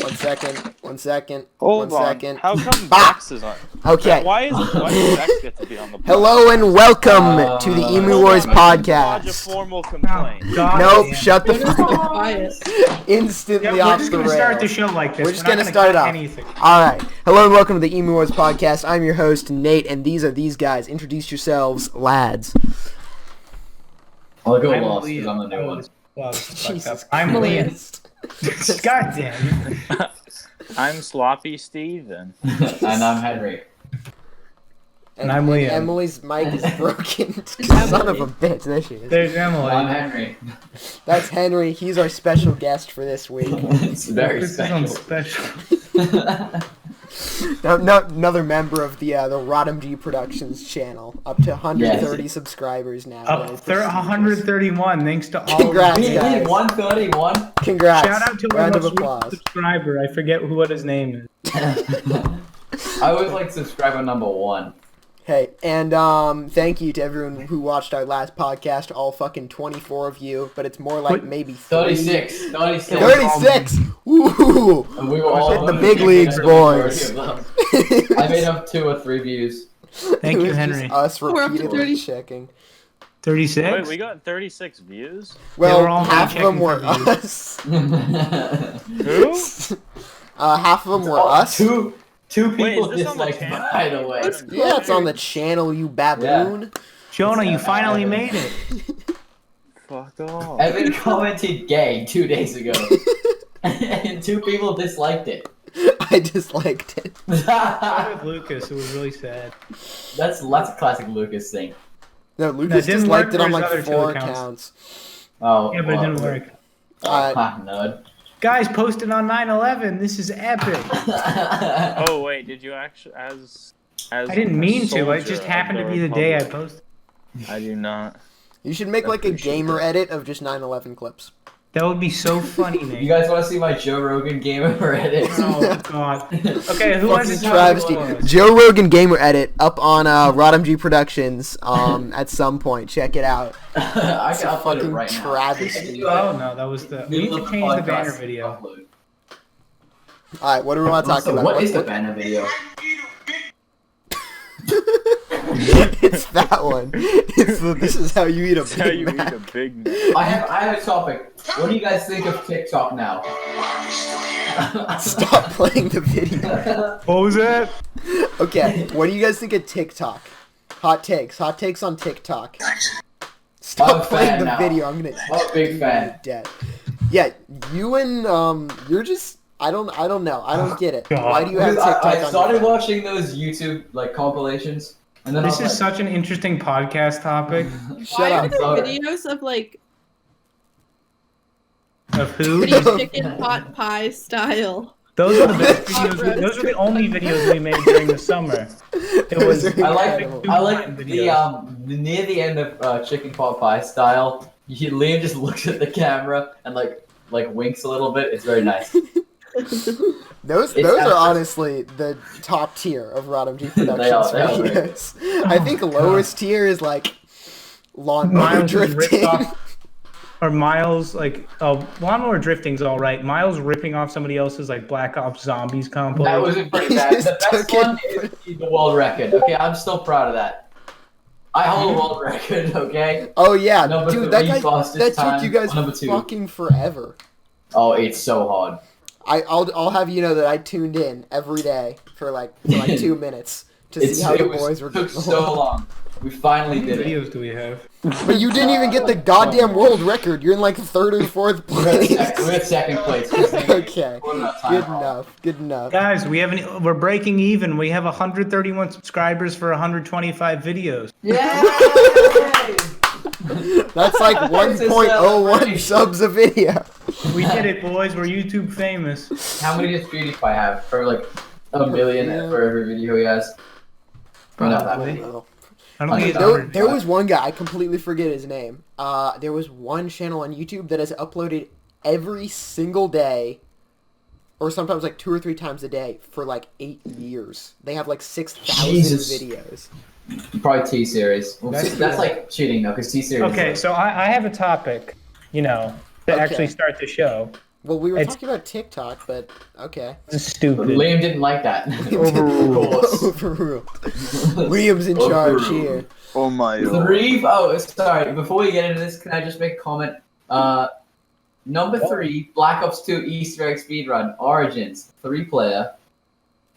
One second. Hold One on. second. How come Dex is on? Okay. Why does Dex get to be on the podcast? Hello and welcome to the Emu Wars Hold on, I can lodge a podcast. formal complaint. Nope, shut the fuck up. Quiet. Instantly Yeah, we're off just the gonna rails. start the show like this. We're just not gonna start it cut off. anything. Alright. Hello and welcome to the Emu Wars podcast. I'm your host, Nate, and these are these guys. Introduce yourselves, lads. I'll go I'm lost Liam. because I'm the new one. Jesus I'm Christ. Liam. God damn. I'm Sloppy Steven. And I'm Henry. And I'm Liam. Emily's mic is broken. Son of a bitch. There she is. There's Emily. I'm Henry. That's Henry. He's our special guest for this week. It's very This special. is special. Another member of the RotMG Productions channel. Up to 130 subscribers now. Up 131. Thanks to all. Congrats, of you. guys. 131. Congrats. Shout out to our Round of most applause. subscriber. I forget what his name is. I was like subscriber number 1. Hey, and thank you to everyone who watched our last podcast, all fucking 24 of you, but it's more like Wait, maybe 36. 36. 36! Woo! And we were all Hit the big leagues, boys. I made up 2 or 3 views. Thank It you, was Henry. just us We're up to repeatedly 30. checking. 36. Wait, we got 36 views? Well, we're all half of them checking were for views. us. Who? Half of them were us. Two Wait, people is this on the disliked, channel? by the way. Yeah, it's on the channel, you baboon. Jonah, you finally made it. Fuck off. Evan commented gay 2 days ago. And 2 people disliked it. I disliked it. I with Lucas, it was really sad. That's a classic Lucas thing. No, Lucas didn't disliked work it on for his like other 2 4 accounts. accounts. Oh, Yeah, but it didn't work. Nerd. Guys, posted on 9/11. This is epic. Oh wait, did you actually as I didn't mean to. It soldier just of happened to be the day I Republic? posted. I do not. You should make like a gamer edit of just 9/11 clips. That would be so funny, Nate. You guys want to see my Joe Rogan gamer edit? Oh god. Okay, who has Fucking to travesty. Joe Rogan gamer edit up on RotMG Productions at some point. Check it out. I It's can a upload it fucking right now. travesty. Oh no, that was the. We need to change the banner video. Upload. Alright, what do we want to talk So about? what What's is the banner video? It's that one. It's the, this is how you eat a That's how Big you Mac. eat a Big Mac. I have a topic. What do you guys think of TikTok now? Stop playing the video. What was that? Okay, what do you guys think of TikTok? Hot takes on TikTok. I'm Stop a playing fan the now. video. I'm gonna. I'm a big fan. Dead. Yeah, you and you're just. I don't know. I don't get it. God. Why do you have Because TikTok on I your started phone? watching those YouTube like compilations, and then This I is was such an interesting podcast topic. Shut Why are up. there Sorry. videos of like Of who? pretty chicken pot pie style? Those are the best videos. Those are the only videos we made during the summer. It was. Those are I like incredible. I like the Videos. near the end of chicken pot pie style. Liam just looks at the camera and like winks a little bit. It's very nice. Those It's are actually- honestly the top tier of RotMG Productions They are great. videos. I think lowest tier is like lawnmower Miles just ripped drifting. off. Or Miles, like, Lawnmower Drifting's all right. Miles ripping off somebody else's, like, Black Ops Zombies compo. That wasn't pretty He bad. just The best took it. one is the world record. Okay, I'm still proud of that. I hold a world record. Okay. Oh yeah, Number dude, that 3 guy fastest that took you time, guys number 2. fucking forever. Oh, it's so hard. I'll have you know that I tuned in every day for like 2 minutes to see how the boys were took getting so along. long. We finally How many did it. videos do we have? But you didn't even get the goddamn world record. You're in like 3rd or 4th We're place. at second place. Okay, We're not time good off. enough. Good enough. Guys, we're breaking even. We have 131 subscribers for 125 videos. Yay! That's like It's a 1.01 celebration. subs a video. We did it, boys. We're YouTube famous. How many does PewDiePie have? For like a million Yeah. for every video he has? Or not that Probably. many. Oh. I don't think it's There 125. was one guy, I completely forget his name. There was one channel on YouTube that has uploaded every single day, or sometimes like 2 or 3 times a day for like 8 years. They have like 6,000 Jesus. videos. Probably T-Series. Well, That's that's like cheating though, because T-Series. Okay, so I have a topic, to Okay. actually start the show. Well, we were It's- talking about TikTok, but okay. This is stupid. Liam didn't like that. Overruled. Overruled. Liam's in charge here. Oh my Sorry. Before we get into this, can I just make a comment? Number 3, Black Ops 2 Easter egg speedrun, Origins, 3-player.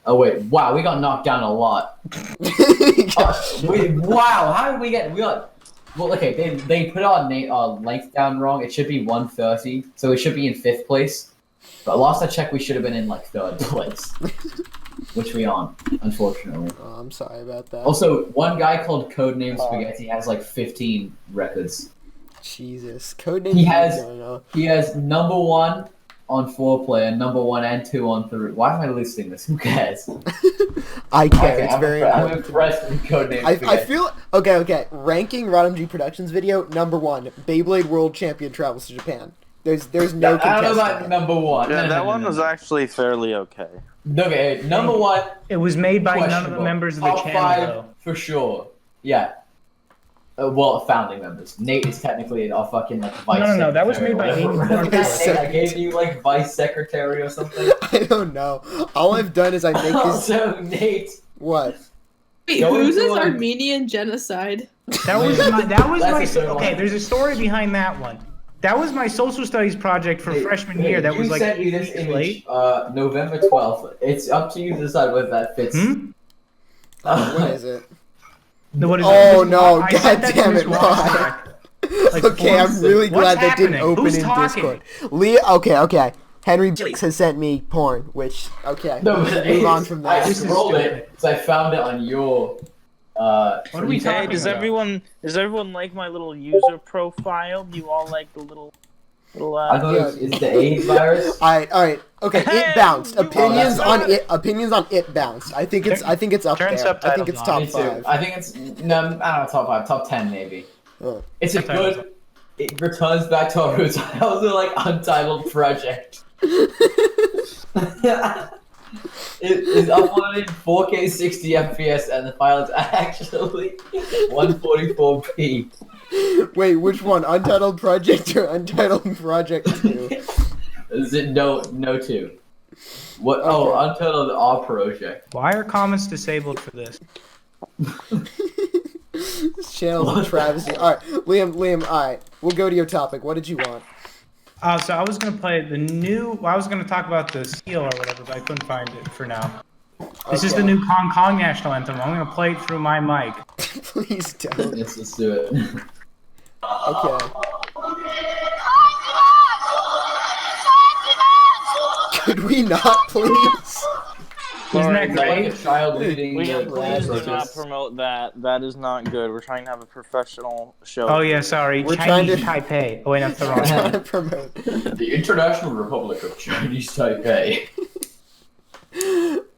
Oh wait, wow, we got knocked down a lot. Wow, how did we get? Well, okay, they put our length down wrong. It should be 130, so we should be in 5th place. But last I checked, we should have been in like 3rd place, which we aren't, unfortunately. Oh, I'm sorry about that. Also, one guy called Codename Spaghetti has like 15 records. Jesus. Codename. He has number 1 on 4-player, number 1 and 2 on 3. Why am I listing this? Who cares? I care. Okay, It's very I'm important. impressed with Codename I Spaghetti. feel okay. Ranking ROTMG Productions video number 1. Beyblade World Champion travels to Japan. There's no I don't know contest. about number 1. Yeah, No, that no, one no, was no. actually fairly okay. Okay, number 1. It was made by none of the questionable. members of the Top channel, 5 though. for sure. Yeah. Well, founding members. Nate is technically our fucking like vice. No, that was made by secretary or Amy whatever. Clark. Nate, I gave you like vice secretary or something. I don't know. All I've done is I make this. Also, Nate. What? Wait, Going who's this to, like- Armenian genocide? That was my. That's a good Okay, one. there's a story behind that one. That was my social studies project for freshman year. That you was like sent me 8 this weeks image, late. November 12th. It's up to you to decide whether that fits. What is it? What is Oh, Miss no, I sent that to God damn Miss it, why? Wozniak. Like, Okay, I'm really what's glad that didn't happening? open Who's in talking? Discord. Okay. Henry Bix has sent me porn, which okay. No, Let's but move on from I that. This is scrolled stupid. it, so I found it on your. What are we free talking Hey, does about? everyone like my little user profile? Do you all like the little I thought it was, is the AIDS virus? All right. Okay, Hey, it bounced. you- Opinions Oh, on it. Opinions on it bounced. I think it's up Turn there. I think subtitles it's on. top Me too. 5. I think it's no, I don't know, top 5, top 10 maybe. Oh. It's a Subtitles. good. It returns back to our roots. I was like untitled project. It is uploaded in 4K 60 FPS and the file is actually 144p. Wait, which one? Untitled Project or Untitled Project 2? Is it no 2? What? Oh, Okay. Untitled R project. Why are comments disabled for this? This channel's a travesty. All right, Liam. All right, we'll go to your topic. What did you want? So I was gonna play the new. Well, I was gonna talk about the seal or whatever, but I couldn't find it for now. This is the Okay. new Hong Kong national anthem. I'm gonna play it through my mic. Please don't. Yes, let's do it. Okay. Could we not, please? Isn't that Alright, Is that like great? a child leading Please, the please do not protest? promote that. That is not good. We're trying to have a professional show. Oh yeah, sorry. We're trying Chinese to- Taipei. Oh wait, that's the wrong I'm trying one. to promote. The International Republic of Chinese Taipei.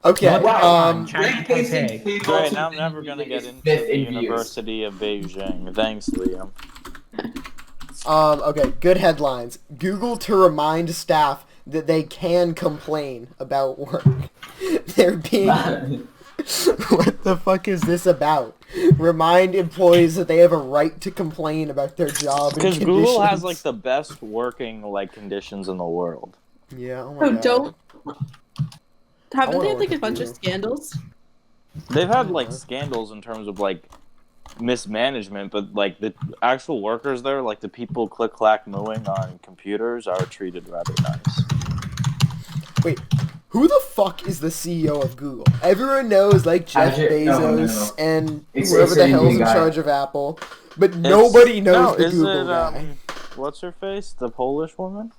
Okay. Wow. Chinese Taipei. Great, now I'm never gonna get into Fifth the in views. University of Beijing. Thanks, Liam. Okay, good headlines. Google to remind staff that they can complain about work. They're being... What the fuck is this about? Remind employees that they have a right to complain about their job and Because Google has conditions. like the best working conditions in the world. Yeah, oh my Oh, God. don't. Haven't wanna they had like work a bunch with of scandals? They've had like scandals in terms of like mismanagement, but like the actual workers there, like the people click clack mooing on computers, are treated rather nice. Wait, who the fuck is the CEO of Google? Everyone knows like Jeff Ajay- Bezos no. and It's whoever an the hell's in Indian guy. charge of Apple, but nobody knows the is Google it, guy. what's her face? The Polish woman?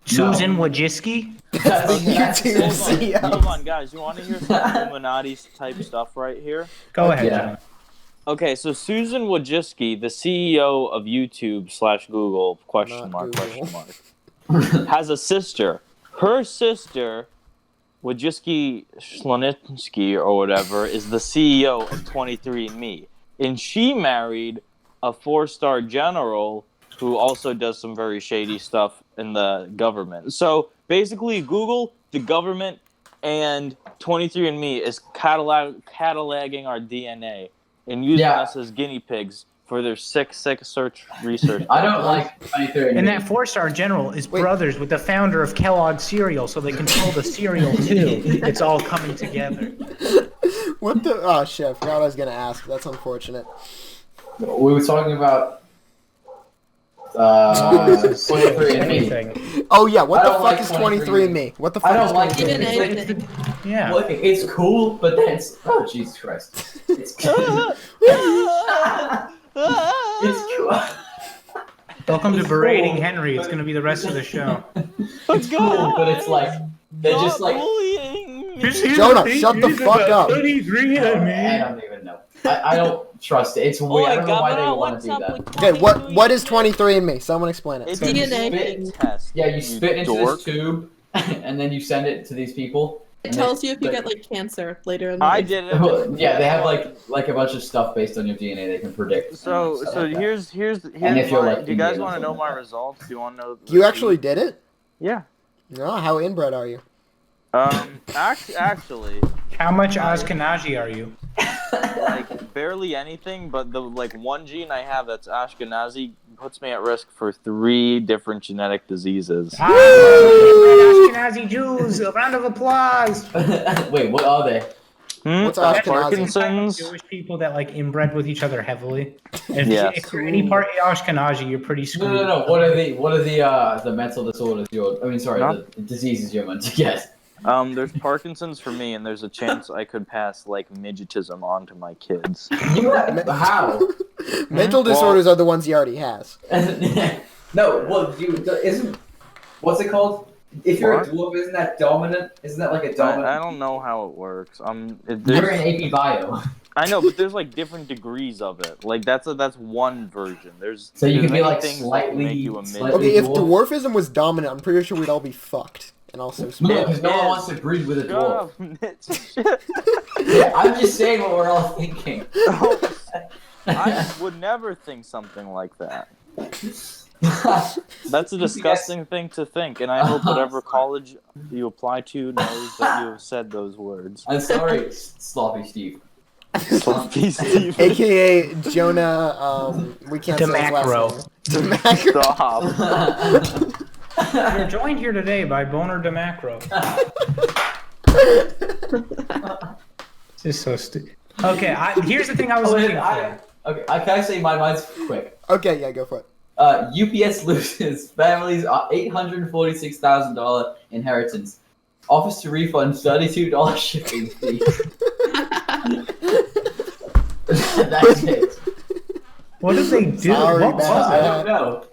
Susan Wojcicki? That's The YouTube Hold CEO. on, hold on, guys. You want to hear some Illuminati type stuff right here? Go ahead, Yeah. John. Okay, so Susan Wojcicki, the CEO of YouTube / Google Not Google. has a sister. Her sister, Wojcicki Slonitsky or whatever, is the CEO of 23andMe, and she married a 4-star general who also does some very shady stuff in the government. So basically, Google, the government, and 23andMe is cataloging our DNA and using Yeah. us as guinea pigs for their sick search research. I don't like 23andMe. And that 4-star general is Wait. brothers with the founder of Kellogg's cereal, so they control the cereal too. It's all coming together. What the? Oh shit! I forgot what I was gonna ask. That's unfortunate. We were talking about 23andMe. Anything. Oh yeah, what I the don't fuck like is 23andMe. 23andMe? What the fuck I is don't like 23andMe? it. Yeah. Look, it's cool, but then it's Jesus Christ. It's cool. It's cool. Welcome to It's berating cool, Henry. It's but- going to be the rest of the show. It's cool, but it's like they're just like bullying. Jonah, shut the fuck up. I don't even know. I don't trust it. It's weird. I don't know why they want to do that. Okay, what is 23andMe? Someone explain it. It's DNA. a DNA test. Yeah, you spit into dork. this tube, and then you send it to these people. It and tells they- you if you like- get like cancer later in I life. did it. Well, yeah, they have like a bunch of stuff based on your DNA they can predict. So and stuff so like that. here's if you're, my, like, do you guys Indian or want to know something my like that. results? Do you want to know? You actually did it? Yeah. No, how inbred are you? Actually, How much Ashkenazi are you? like barely anything, but the like one gene I have that's Ashkenazi puts me at risk for 3 different genetic diseases. Ah, Ashkenazi Jews! A round of applause! Wait, what are they? What's Ashkenazi? Parkinson's. Jewish people that like inbred with each other heavily. If, Yes. if you're any part Ashkenazi, you're pretty screwed. No. What are the mental disorders No. the diseases you're meant to get? There's Parkinson's for me, and there's a chance I could pass like midgetism on to my kids. How? Mental Well- disorders are the ones he already has. No, well, isn't what's it called? If you're What? a dwarf, isn't that dominant? Isn't that like a dominant? I don't know how it works. You're in AP Bio, I know, but there's like different degrees of it. Like that's one version. There's so you there's could be many like things that can make slightly. you a midget. slightly Okay, if dwarf. dwarfism was dominant, I'm pretty sure we'd all be fucked. And also No, smart. because no one Yeah. wants to breed with a Shut dwarf. up, Mitch. Yeah, I'm just saying what we're all thinking. I would never think something like that. That's a disgusting thing to think, and I hope whatever college you apply to knows that you have said those words. I'm sorry, Sloppy Steve. Sloppy Steve. AKA Jonah, we can't say his DeMacro. last name. DeMacro. Stop. You're joined here today by Boner DeMacro. This is so stupid. Okay, here's the thing I was looking for. Okay, can I say mine's quick? Okay, yeah, go for it. UPS loses family's $846,000 inheritance. Offers to refund $32 shipping fee. That's it. What did they do? Sorry, What man. was I it? don't know.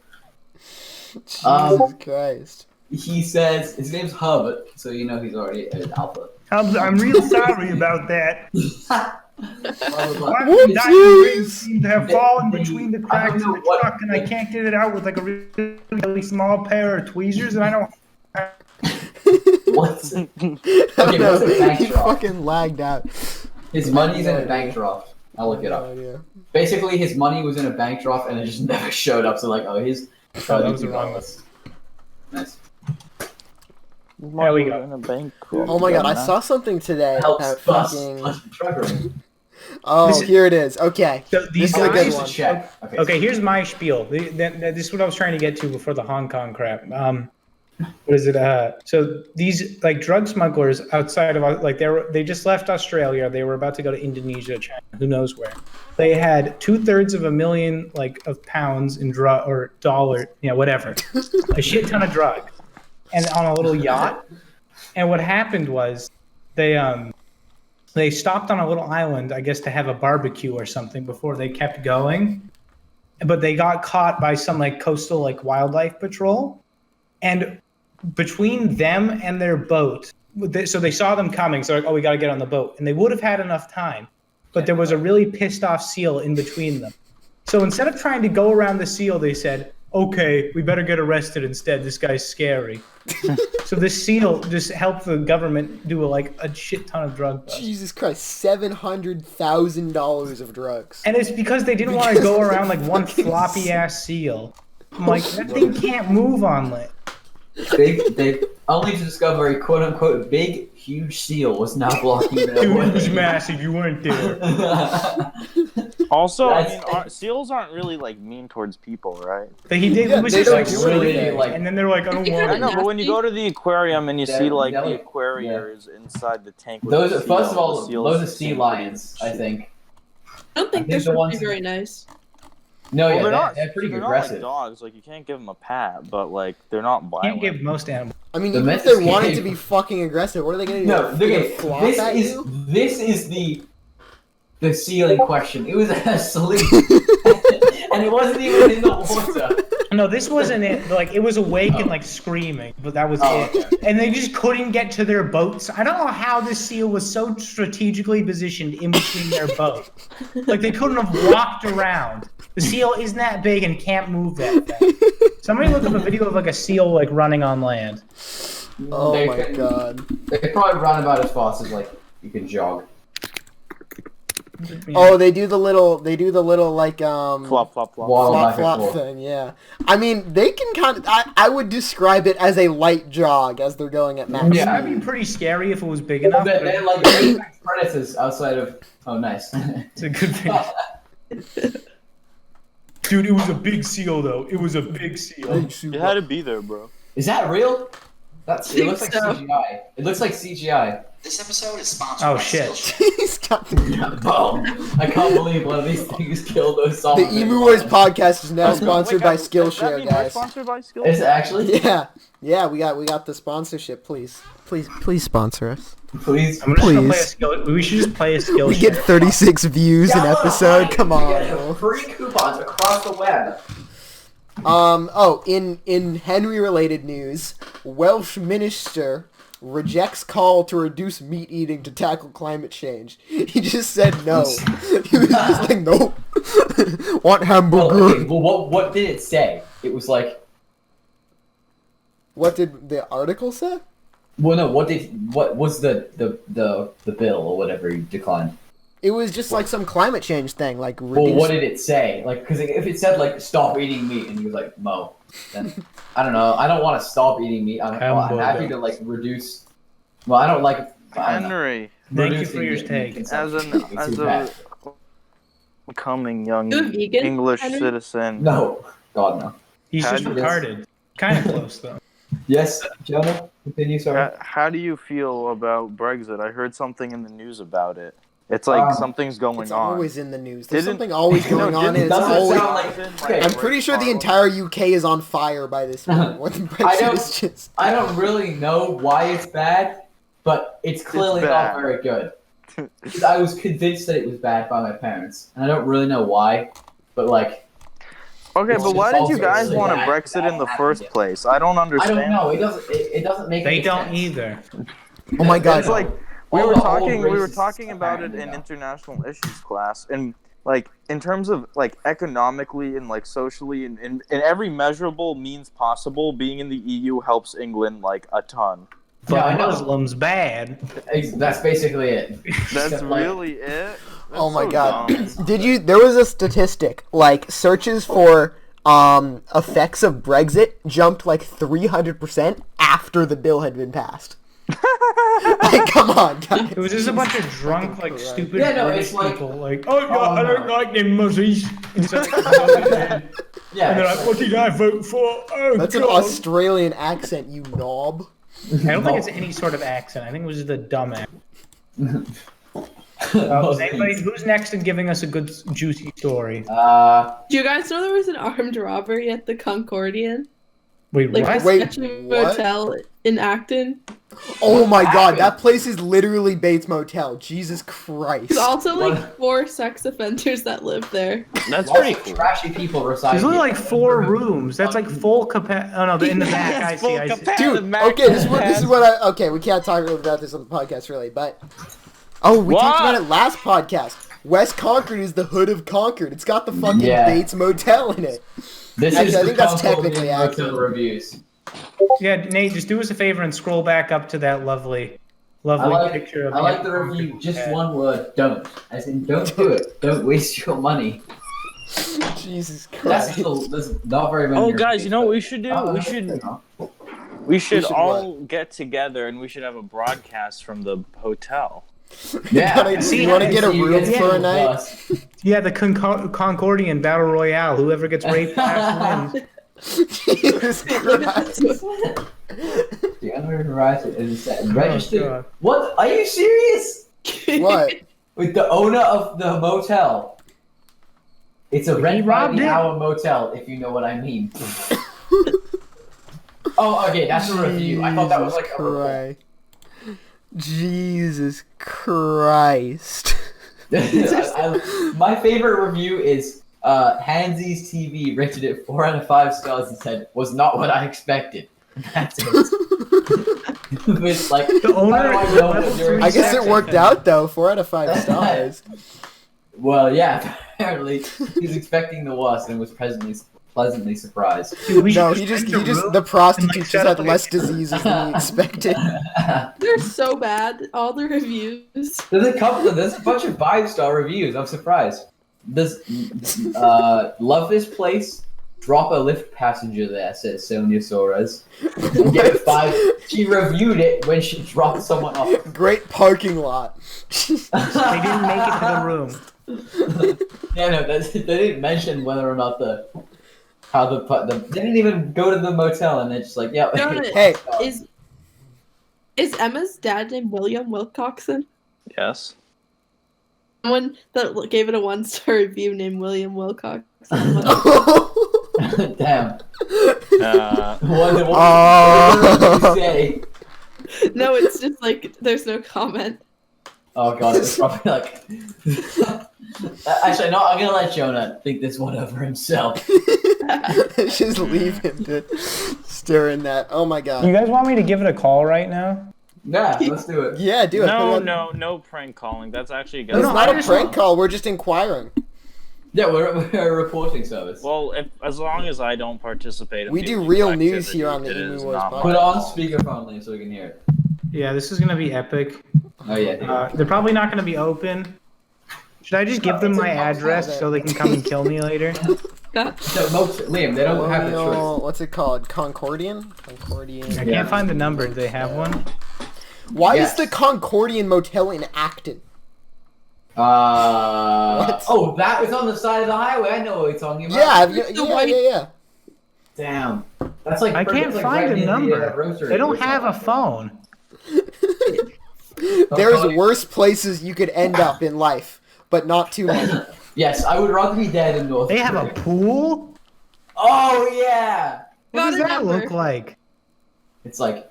Jesus Christ. He says his name's Herbert, so you know he's already an alpha. I'm real sorry about that. Blah, blah, blah. My Whoopsies. diamond ring seemed to have fallen between the I cracks don't of know the what- truck, and I can't get it out with like a really small pair of tweezers, and I don't. What's I don't Okay, know. what's a bank He draft? fucking lagged out. His money's in a bank draft. I'll look it No up. idea. Basically, his money was in a bank draft and it just never showed up. So like, oh, here's Oh, that was the wrong one. Nice. There we go. In a bank. Oh my god, I saw something today Helps about bust fucking... truckering. Oh, This is- here it is. Okay. So these This is a good guys. one. Check. Okay, here's my spiel. This is what I was trying to get to before the Hong Kong crap. What is it? So these like drug smugglers outside of like they just left Australia. They were about to go to Indonesia, China, who knows where. They had 2/3 of a million like of pounds in drug or dollar, whatever, a shit ton of drugs, and on a little yacht. And what happened was they stopped on a little island, I guess, to have a barbecue or something before they kept going. But they got caught by some like coastal like wildlife patrol. And between them and their boat, so they saw them coming. So like, oh, we got to get on the boat. And they would have had enough time. But there was a really pissed off seal in between them. So instead of trying to go around the seal, they said, okay, we better get arrested instead. This guy's scary. So this seal just helped the government do a shit ton of drug busts. Jesus Christ, $700,000 of drugs. And it's because they didn't want to go around like one floppy ass seal. I'm like, that thing can't move on land. They only to discover a quote unquote big, huge seal was now blocking their Dude, way. it was massive. You weren't there. Also, I That's- mean, seals aren't really like mean towards people, right? But he did. Yeah, it was they just don't like do really anything. like. and then they're like, I don't They're want I it. know, but when you go to the aquarium and you see like they're the like- aquariums inside the tank with Those the are, first of seal, all, the seals those are sea seem lions. pretty I think. I don't think I they're think the supposed to ones- be very nice. No, Well, yeah, they're they're pretty they're aggressive. not like dogs. Like you can't give them a pat, but like they're not Can't violent. give most animals. I mean, The even if Memphis they wanted game- to be fucking aggressive, what are they gonna do? No, They're gonna okay. flop This at is you? the seal in question. It was asleep, and it wasn't even in the water. No, this wasn't it. Like it was awake and like screaming, but that was Oh, it. okay. And they just couldn't get to their boats. I don't know how this seal was so strategically positioned in between their boat. Like they couldn't have walked around. The seal isn't that big and can't move that fast. Somebody look up a video of like a seal like running on land. Oh They my couldn't- god. They could probably run about as fast as like you can jog. Oh, they do the little like Flop, flop, flop. Waddle flop back and flop forth. thing, yeah. I mean, they can kind of. I would describe it as a light jog as they're going at max. Yeah. That'd be pretty scary if it was big enough. They're, but they're like apex predators outside of. Oh, nice. it's a good thing. Dude, it was a big seal though. It was a big seal. You had to be there, bro. Is that real? That's. It looks like Think so. CGI. It looks like CGI. This episode is sponsored Oh by shit. Skillshare. He's got the Boom! I can't believe one of these things killed those songs. Emu Wars podcast is now sponsored by That Skillshare, mean we're guys. sponsored by Is Skillshare? it actually? Yeah, we got the sponsorship. Please sponsor us. Please. I'm just gonna play a Please. skill. We should just play a skill. We get 36 views an Download episode. mine. Come You on. get bro. free coupons across the web. In Henry related news, Welsh minister rejects call to reduce meat eating to tackle climate change. He just said no. He was just like, nope. Want Well, hamburger. okay, well, what did it say? It was like, What did the article say? well, no. What was the bill or whatever you declined? It was just like some climate change thing, like Well, reduce. what did it say? Like, because if it said like stop eating meat and he was like Mo, then I don't know. I don't want to stop eating meat. I'm happy to like reduce. Well, I don't like. I don't know. Henry, Thank you Reducing for your meat take. consumption is as too a bad. becoming young You a vegan, English Henry? citizen. No, God no. He's just Yes. retarded. Kind of close though. Yes, Jonah, continue. Sorry. How do you feel about Brexit? I heard something in the news about it. It's like something's going It's on. always in the news. There's Didn't- something always No, going on, and didn't- it's doesn't always. sound like- okay. I'm pretty sure the entire UK is on fire by this point. What the Brexit don't- is just. I don't really know why it's bad, but it's clearly not bad. very good. 'Cause I was convinced that it was bad by my parents, and I don't really know why, but like, Okay, It's but why just did you also guys really want to bad- Brexit in the bad first idea. place? I don't I understand. don't know. It doesn't make They any don't sense. either. Oh my god. It's like we All were the old talking racists about it apparently in know. international issues class, and like in terms of like economically and like socially and in every measurable means possible, being in the EU helps England like a ton. But Yeah, I know. Muslims bad. That's basically it. That's Except, like, really it. That's Oh my so god. dumb. Did you there was a statistic like searches for effects of Brexit jumped like 300% after the bill had been passed. Like come on, guys. It was just a bunch of drunk, like stupid Yeah, no, British it's like- people. Like, oh yeah, Oh, I don't no. like them muzzies. And so, and Yeah. they're like, what did I vote for? Oh That's an god. Australian accent, you knob. I don't think it's any sort of accent. I think it was just a dumb accent. Mostly. Anybody, who's next in giving us a good juicy story? Do you guys know there was an armed robbery at the Concordian? Wait, Like what? the Wait, sketchy what? motel in Acton? Oh my god, happened? that place is literally Bates Motel. Jesus Christ. There's also like What? 4 sex offenders that live there. That's lots pretty of cool. trashy people residing. There's only here. like 4 rooms. That's like full capacity. Oh no, in the back. I see. I see. Dude, okay, this is what I okay, we can't talk really about this on the podcast really, but we talked about it last podcast. West Concord is the hood of Concord. It's got the fucking Yeah. Bates Motel in it. This Actually, is I the think that's Concordian technically Motel accurate. reviews. Yeah, Nate, just do us a favor and scroll back up to that lovely picture of I like the review. Just one word. Don't. As in, don't do it. Don't waste your money. Jesus That's Christ. there's not very many. Oh, reviews, guys, you know what but- we should do? Oh, We that's should good, huh? We should should all get together and we should have a broadcast from the hotel. Yeah. You want to get a See, you room guys for a with night? us. Yeah, the Concordian Battle Royale. Whoever gets raped last wins. Jesus Christ. The unauthorized is registered. God. What? Are you serious? What? With the owner of the motel. It's a rent by robbed the it. hour motel, if you know what I mean. Oh, okay, that's a review. I thought that was like a report. Jesus Christ. My favorite review is Hansy's TV rated it 4 out of 5 stars and said, was not what I expected. That's it. It's like, The owner how do I is know level that you're 3 I guess it sex worked offender. out though. 4 out of 5 stars. Well, yeah, apparently he's expecting the worst and was pleasantly surprised. Dude, we should No, rent a room the and, prostitutes like, just set had up, like, less diseases than we expected. They're so bad. All the reviews. There's a bunch of 5-star reviews. I'm surprised. Love this place. Drop a lift passenger there, says Sonia Soares. Give it 5. She reviewed it when she dropped someone off. Great parking lot. They didn't make it to the room. Yeah, no, they didn't mention whether or not they didn't even go to the motel and they're just like, yeah. Hey. Is Emma's dad named William Wilcoxon? Yes. Someone that gave it a 1-star review named William Wilcoxon. Damn. Uh, What did you say? No, it's just like there's no comment. Oh god, it's probably like. Actually, no. I'm gonna let Jonah think this one over himself. Just leave him to stir in that. Oh my You god. guys want me to give it a call right now? Yeah, let's do it. Yeah, do it. no prank calling. That's actually It's against No, not I a just prank want- call. We're just inquiring. Yeah, we're a reporting service. Well, as long as I don't participate in We the do illegal real news activity, here on the it Emu is Wars not my podcast. Put it on fault. speakerphone only so we can hear it. Yeah, this is gonna be epic. Oh yeah. They're probably not gonna be open. Should I just give them my address so they can come and kill me later? No, Liam, they don't have the Colonial, choice. what's it called? Concordian? Concordian. I Yeah. can't find the number. Do they have one? Why Yes. is the Concordian Motel in Acton? What? Oh, that was on the side of the highway. I know what you're talking about. Yeah. Damn. That's like. I can't that's like find right a near the, number. rosary They don't or have a something. phone. There's worse places you could end up in life, but not too many. Yes, I would rather be dead in North They have a Korea. pool? Oh yeah. What Got does a that number. look like? It's like.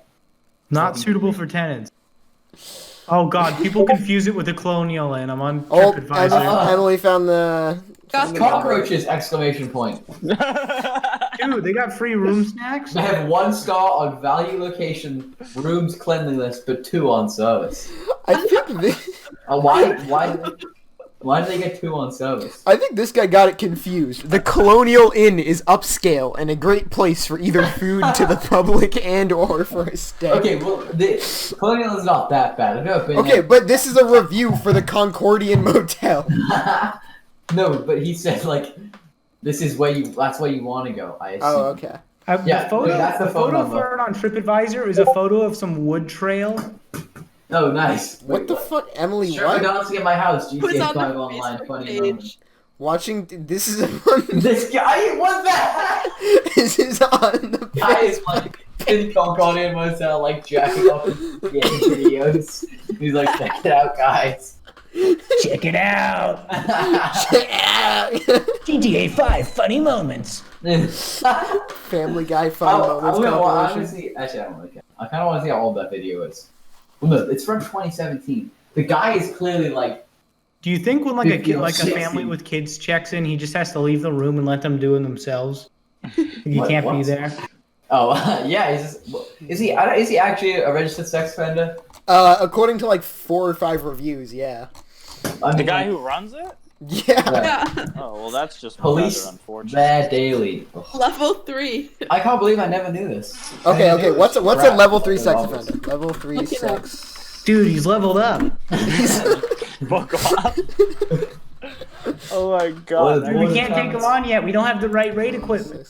Not suitable for tenants. Oh god, people confuse it with the Colonial Inn. I'm on Oh, TripAdvisor. Emily found the. Got Cockroaches! Exclamation point. Dude, they got free room snacks? They have 1 star on value, location, rooms, cleanliness, but 2 on service. I think this, Why did they get 2 on service? I think this guy got it confused. The Colonial Inn is upscale and a great place for either food to the public and/or for a stay. Okay, well, the Colonial is not that bad. I've never been. Okay, but this is a review for the Concordian Motel. No, but he said like, this is where you. That's where you want to go. I assume. Oh, okay. Yeah, The photo, that's the the phone photo number. for it on TripAdvisor is a photo of some wood trail. Oh, nice. What the fuck, Emily? Sure, What? McDonald's at my house. was GTA on 5 the online. Facebook Funny moment. page. Watching. This is This guy, what the this is on the guy is like in Concordian Motel, like jacking off his game videos. He's like, check it out, guys. Check it out! GTA 5 funny moments. Family Guy funny moments I want to compilation. see. Actually, I don't really care. I kind of want to see how old that video is. Well, no, it's from 2017. The guy is clearly like. Do you think when like a kid, like a 60. family with kids checks in, he just has to leave the room and let them do it themselves? He What- can't be what? there. Oh yeah, he's just, is he? Is he actually a registered sex offender? According to like 4 or 5 reviews, yeah. I The mean, guy like, who runs it? Yeah. Yeah. Oh, well, that's just police rather unfortunate. there daily. Ugh. Level 3. I can't believe I never knew this. Okay, I okay. knew What's this a crap level 3 about sex the offender? Level 3 Look it up. sex. Dude, he's leveled up. Fuck off. Oh my What god. is- Dude, we can't take him on yet. We don't have the right raid equipment.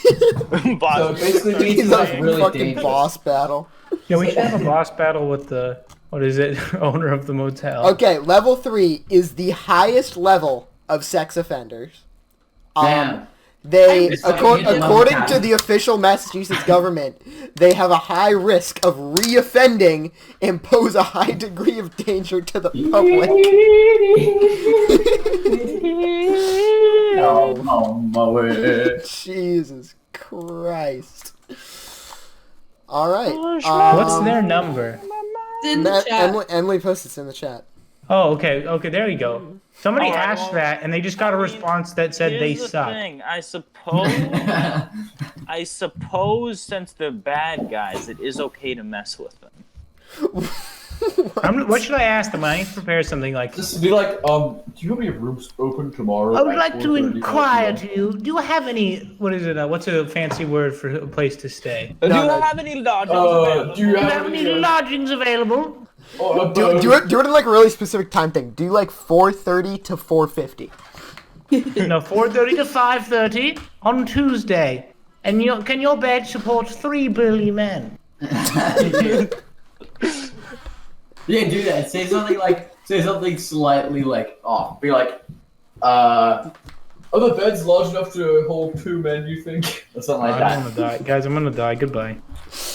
So it basically means He's it's like a really fucking dangerous. boss battle. Yeah, we should have a boss battle with the what is it, owner of the motel. Okay, level 3 is the highest level of sex offenders. Damn. They, It's like according hitting according on to time. the official Massachusetts government, they have a high risk of reoffending and pose a high degree of danger to the public. Oh, my word. Jesus Christ. Alright. What's their number? It's in the chat. Emily posted this in the chat. Oh, okay, there you go. Somebody Alright, asked well, that, and they just got a response that said they Here's the suck. thing. I suppose since they're bad guys, it is okay to mess with them. What should I ask them? I need to prepare something like. Just be like, do you have any rooms open tomorrow? I would at like to 4:30 inquire p.m.? to you. Do you have any? What is it? What's a fancy word for a place to stay? Do you no. have any lodgings Do available? you Do you have have any any? lodgings available? Do it in like a really specific time thing. Do like 4:30 to 4:50. No, 4:30 to 5:30 on Tuesday. And can your bed support 3 burly men? Yeah, do that. Say something slightly like off. Be like, are the beds large enough to hold 2 men, you think? Or something like I'm that. gonna die, guys. I'm gonna die. Goodbye.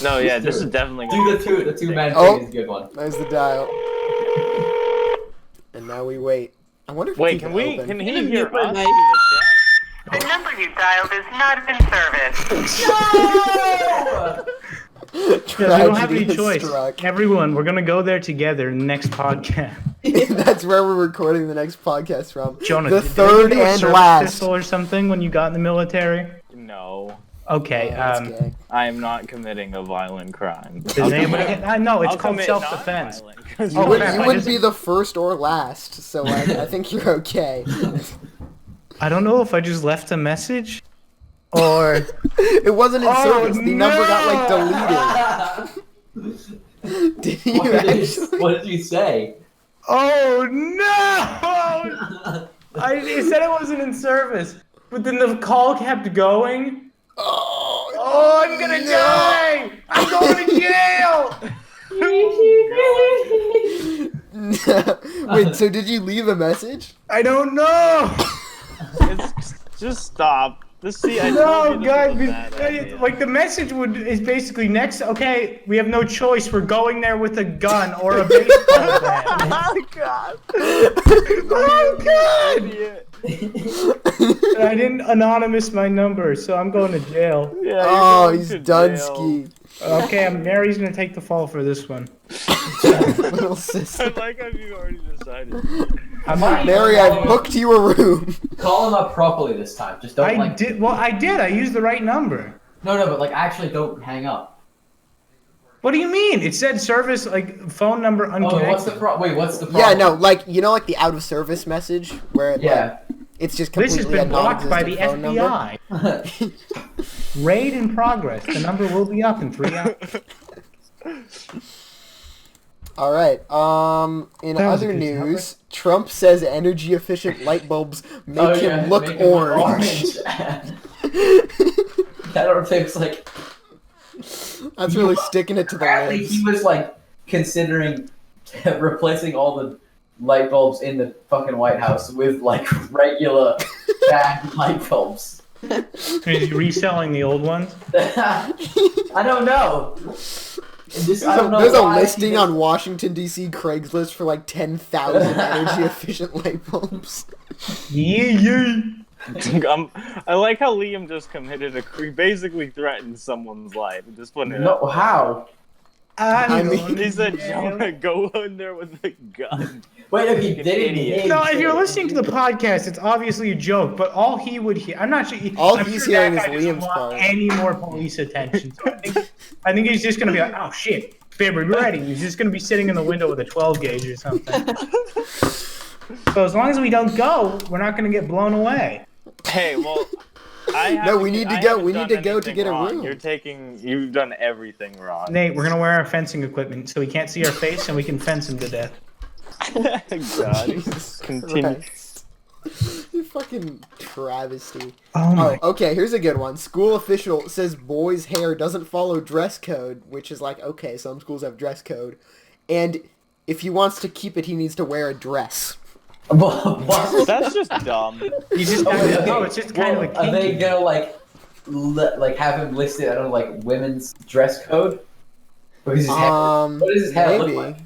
No, yeah, this is definitely. Do the two man Oh. thing is a good one. There's the dial. And now we wait. I wonder if Wait, it's can even we? open. Can he Gonna hear mute my us? mic. through the The number you dialed is not in service. Yeah, we don't have any Tragedy has choice. struck. Everyone, we're gonna go there together in the next podcast. That's where we're recording the next podcast from. Jonah, the did they third give you a and service last. pistol or something when you got in the military? chat? No, Okay. That's gay. I am not committing a violent crime. Does anybody? I know it's I'll called commit self-defense. non-violent, 'cause You, Oh, would, crap, you I wouldn't just- be the first or last, so I think you're okay. I don't know if I just left a message, or It wasn't in Oh, service. The number got like what, deleted. Did you did actually? what did you say? oh no! It said it wasn't in service, but then the call kept going. Oh, I'm gonna die! I'm going to jail! Wait, so did you leave a message? I don't know. just stop. See, I No, told you guys, this was a bad idea. like the message is basically next. Okay, we have no choice. We're going there with a gun or a baseball bat. Oh god! Oh god! Idiot. And I didn't anonymous my number, so I'm going to jail. Yeah, you're Oh, going he's to Dunsky. Okay, Mary's gonna take the fall for this one. Little jail. sister. I like how you already decided. I'm not. Mary, I've booked you a room. Call him up properly this time. Just don't I like. did. Well, I did. I used the right number. No, but like actually don't hang up. What do you mean? It said service like phone number Oh, unconnected. what's the problem? Wait, what's the problem? Yeah, no, like you know, like the out of service message where it, Yeah. like, it's just This completely has been a blocked by the non-existent phone number. FBI. Raid in progress. The number will be up in 3 hours. All right. In That was a other good news, Trump says energy efficient light bulbs make Oh, him yeah, look make him look orange. That don't think like. That's really sticking it to the Apparently, lips. he was like considering replacing all the light bulbs in the fucking White House with like regular bad light bulbs. Is he reselling the old ones? I don't know. I don't know There's a why he listing just- on Washington D.C. Craigslist for like 10,000 energy efficient light bulbs. Yeah. I like how Liam just committed he basically threatened someone's life. Just putting it No, how? I mean- He said, Jonah, go in there with a gun. Wait, no, he Fucking didn't. idiot. No, if you're listening to the podcast, it's obviously a joke. But all he would hear, I'm not sure. All I'm he's sure hearing that is guy doesn't Liam's want part. any more police attention. So I think he's just gonna be like, oh shit, Fibber, be ready. He's just gonna be sitting in the window with a 12 gauge or something. So as long as we don't go, we're not gonna get blown away. Hey, well, we need to go. We need to go to get a room. You've done everything wrong. Nate, we're gonna wear our fencing equipment so he can't see our face and we can fence him to death. God, Jesus continue. Christ. fucking travesty. Oh my. Oh, okay, here's a good one. School official says boys' hair doesn't follow dress code, which is like, okay, some schools have dress code. And if he wants to keep it, he needs to wear a dress. What? That's just dumb. You just Okay. no, it's just kind of a Are they kinky. gonna like have him listed? I don't know, like women's dress code. Because his hair. What does his hair maybe. look like?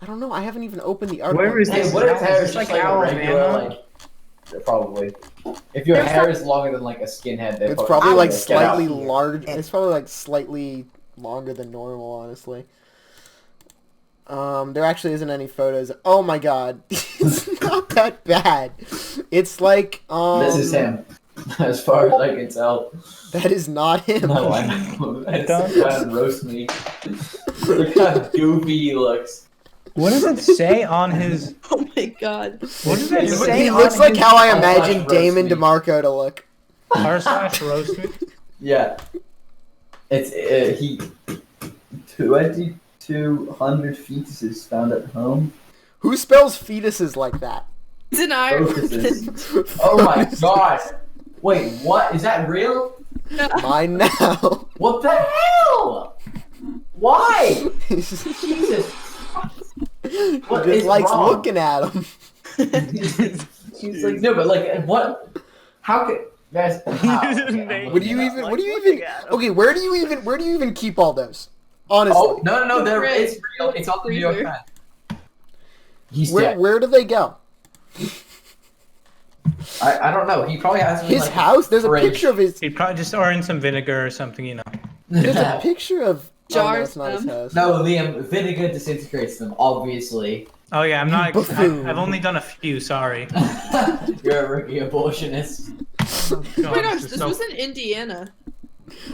I don't know. I haven't even opened the article. Where is Hey, this? what if his hair Is is this just like like a regular, Alabama? like probably. If your hair is longer than like a skinhead, they're It's probably like Get out. slightly large. It's probably like slightly longer than normal, honestly. There actually isn't any photos. Oh my god, it's not that bad. It's like This is him, as far as I can tell. That is not him. No, I know. It's don't- kind of roast me. Look how goofy he looks. What does it say on his? Oh my god. What does it He say? He on looks like his how I Oh, imagine roast Damon me. DeMarco to look. r/roast me? Yeah. It's he. 2,200 fetuses found at home. Who spells fetuses like that? It's an Ireland. Focuses. Oh my god! Wait, what? Is that real? Mine now. What the hell? Why? Jesus. What Just is likes wrong? looking at him. She's like, no, but like, what? How could guys? How? Okay, I'm What do you looking it even? up. What do you even? Okay, where do you even keep all those? Honestly, Oh no, The there fridge. it's real. It's on the New York Freezer. Times. He's where dead. do they go? I don't know. He probably has His like, house. There's a fridge. picture of his. He'd probably just or in some vinegar or something, you know. There's a picture of. Jars Oh, no, it's not his house. No, Liam, vinegar disintegrates them. Obviously, Oh yeah, I'm not. buffoon. I've only done a few. Sorry. you're a rookie abortionist. Oh Oh my gosh, this was in Indiana.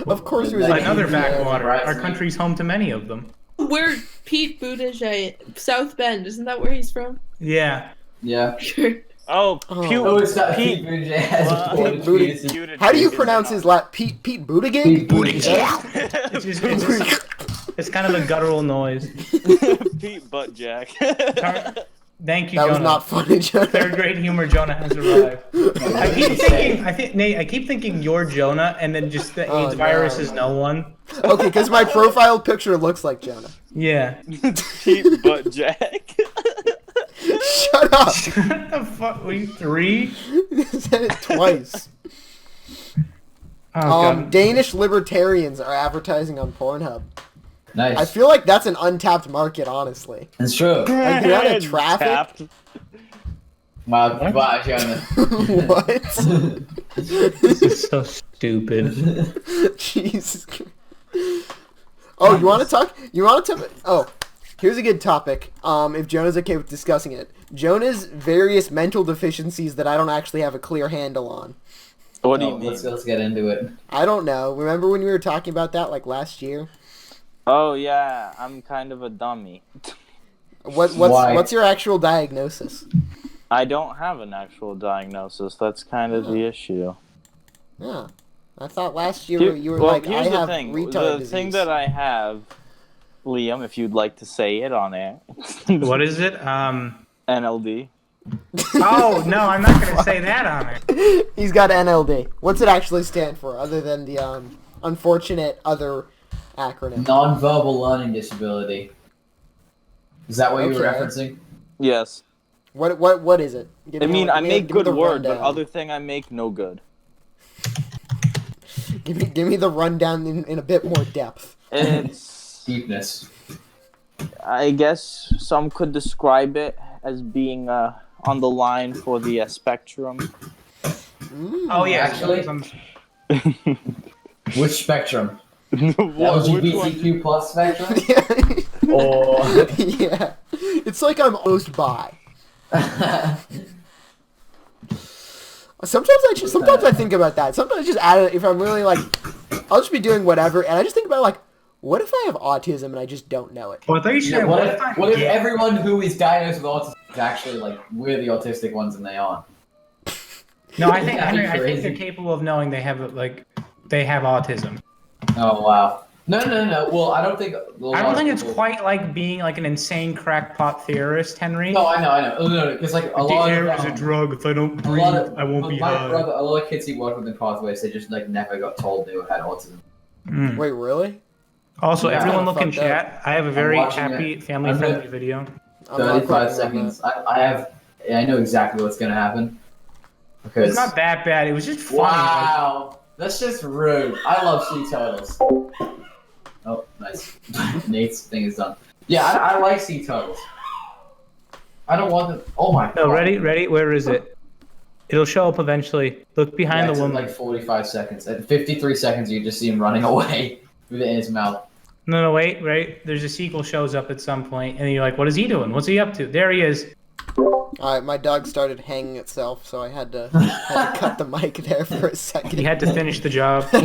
Of course, it was in Another Indiana. backwater. Right. Our country's home to many of them. Where Pete Buttigieg, South Bend, isn't that where he's from? Yeah. Yeah. Sure. Oh, Oh. Oh, it's not Pete. Pete Buttigieg has Well, aborted Buttigieg. fetuses. How do you pronounce his last? Pete Buttigieg? Pete Buttigieg. It's kind of a guttural noise. Pete Butt Jack. Thank you, That was Jonah. not funny, Jonah. Third grade humor, Jonah has arrived. I keep thinking, Nate, I keep thinking you're Jonah, and then just the Oh, AIDS virus no. is no one. Okay, because my profile picture looks like Jonah. Yeah. Pete Butt Jack. Shut up! What the fuck? Were you 3? Said it twice. Oh, God. Danish libertarians are advertising on Pornhub. Nice. I feel like that's an untapped market, honestly. It's true. Like, the amount of traffic. Tapped. Wow, Jonah. What? This is so stupid. Jesus Christ. Oh, you want to talk? Oh, here's a good topic. If Jonah's okay with discussing it. Jonah's various mental deficiencies that I don't actually have a clear handle on. What do you mean? Let's get into it. I don't know. Remember when we were talking about that, like, last year? Oh yeah, I'm kind of a dummy. Why? What's your actual diagnosis? I don't have an actual diagnosis. That's kind of the issue. Yeah. I thought last year you were Well, like, I here's the have thing. retard The disease. thing that I have, Liam, if you'd like to say it on air. What is it? NLD. Oh, no, I'm not going to say that on it. He's got NLD. What's it actually stand for, other than the unfortunate other acronym? Non-verbal learning disability. Is that what you were Okay. referencing? Yes. What is it? Give I me mean, the- I give me- make give me good the word, but rundown. other thing I make no good. Give me the rundown in a bit more depth. It's, Deepness. I guess some could describe it as being on the line for the spectrum. Oh, yeah. Actually- Which spectrum? Which one? LGBTQ plus spectrum? Or Yeah. It's like I'm almost bi. Sometimes I think about that. Sometimes I just add it if I'm really like, I'll just be doing whatever, and I just think about like, what if I have autism and I just don't know it? Well, I thought you Yeah, said, what if everyone who is diagnosed with autism is actually like we're the autistic ones and they aren't? No, Henry, I think Crazy. they're capable of knowing they have autism. Oh wow. No. Well, I don't think. I don't think it's quite like being like an insane crackpot theorist, Henry. No, I know. No, because like a The lot air of is a drug. If I don't breathe, I won't be high. a lot of kids he worked with in Pathways, they just like never got told they had autism. Mm. Wait, really? Also, Yeah, everyone look in fucked up. chat. I have a very watching happy, it. family-friendly video. I'm not 35 clicking on seconds. I know exactly what's gonna happen. Because It's not that bad. It was just funny. wow, that's just rude. I love sea turtles. Oh, nice. Nate's thing is done. Yeah, I like sea turtles. I don't want them. Oh my god. No, ready? Where is it? It'll show up eventually. Look behind Yeah, the it's at, woman. like 45 seconds. At 53 seconds, you just see him running away with it in his mouth. No, wait, right? There's a sequel shows up at some point, and you're like, what is he doing? What's he up to? There he is. Alright, my dog started hanging itself, so I had to cut the mic there for a second. He had to finish the job. I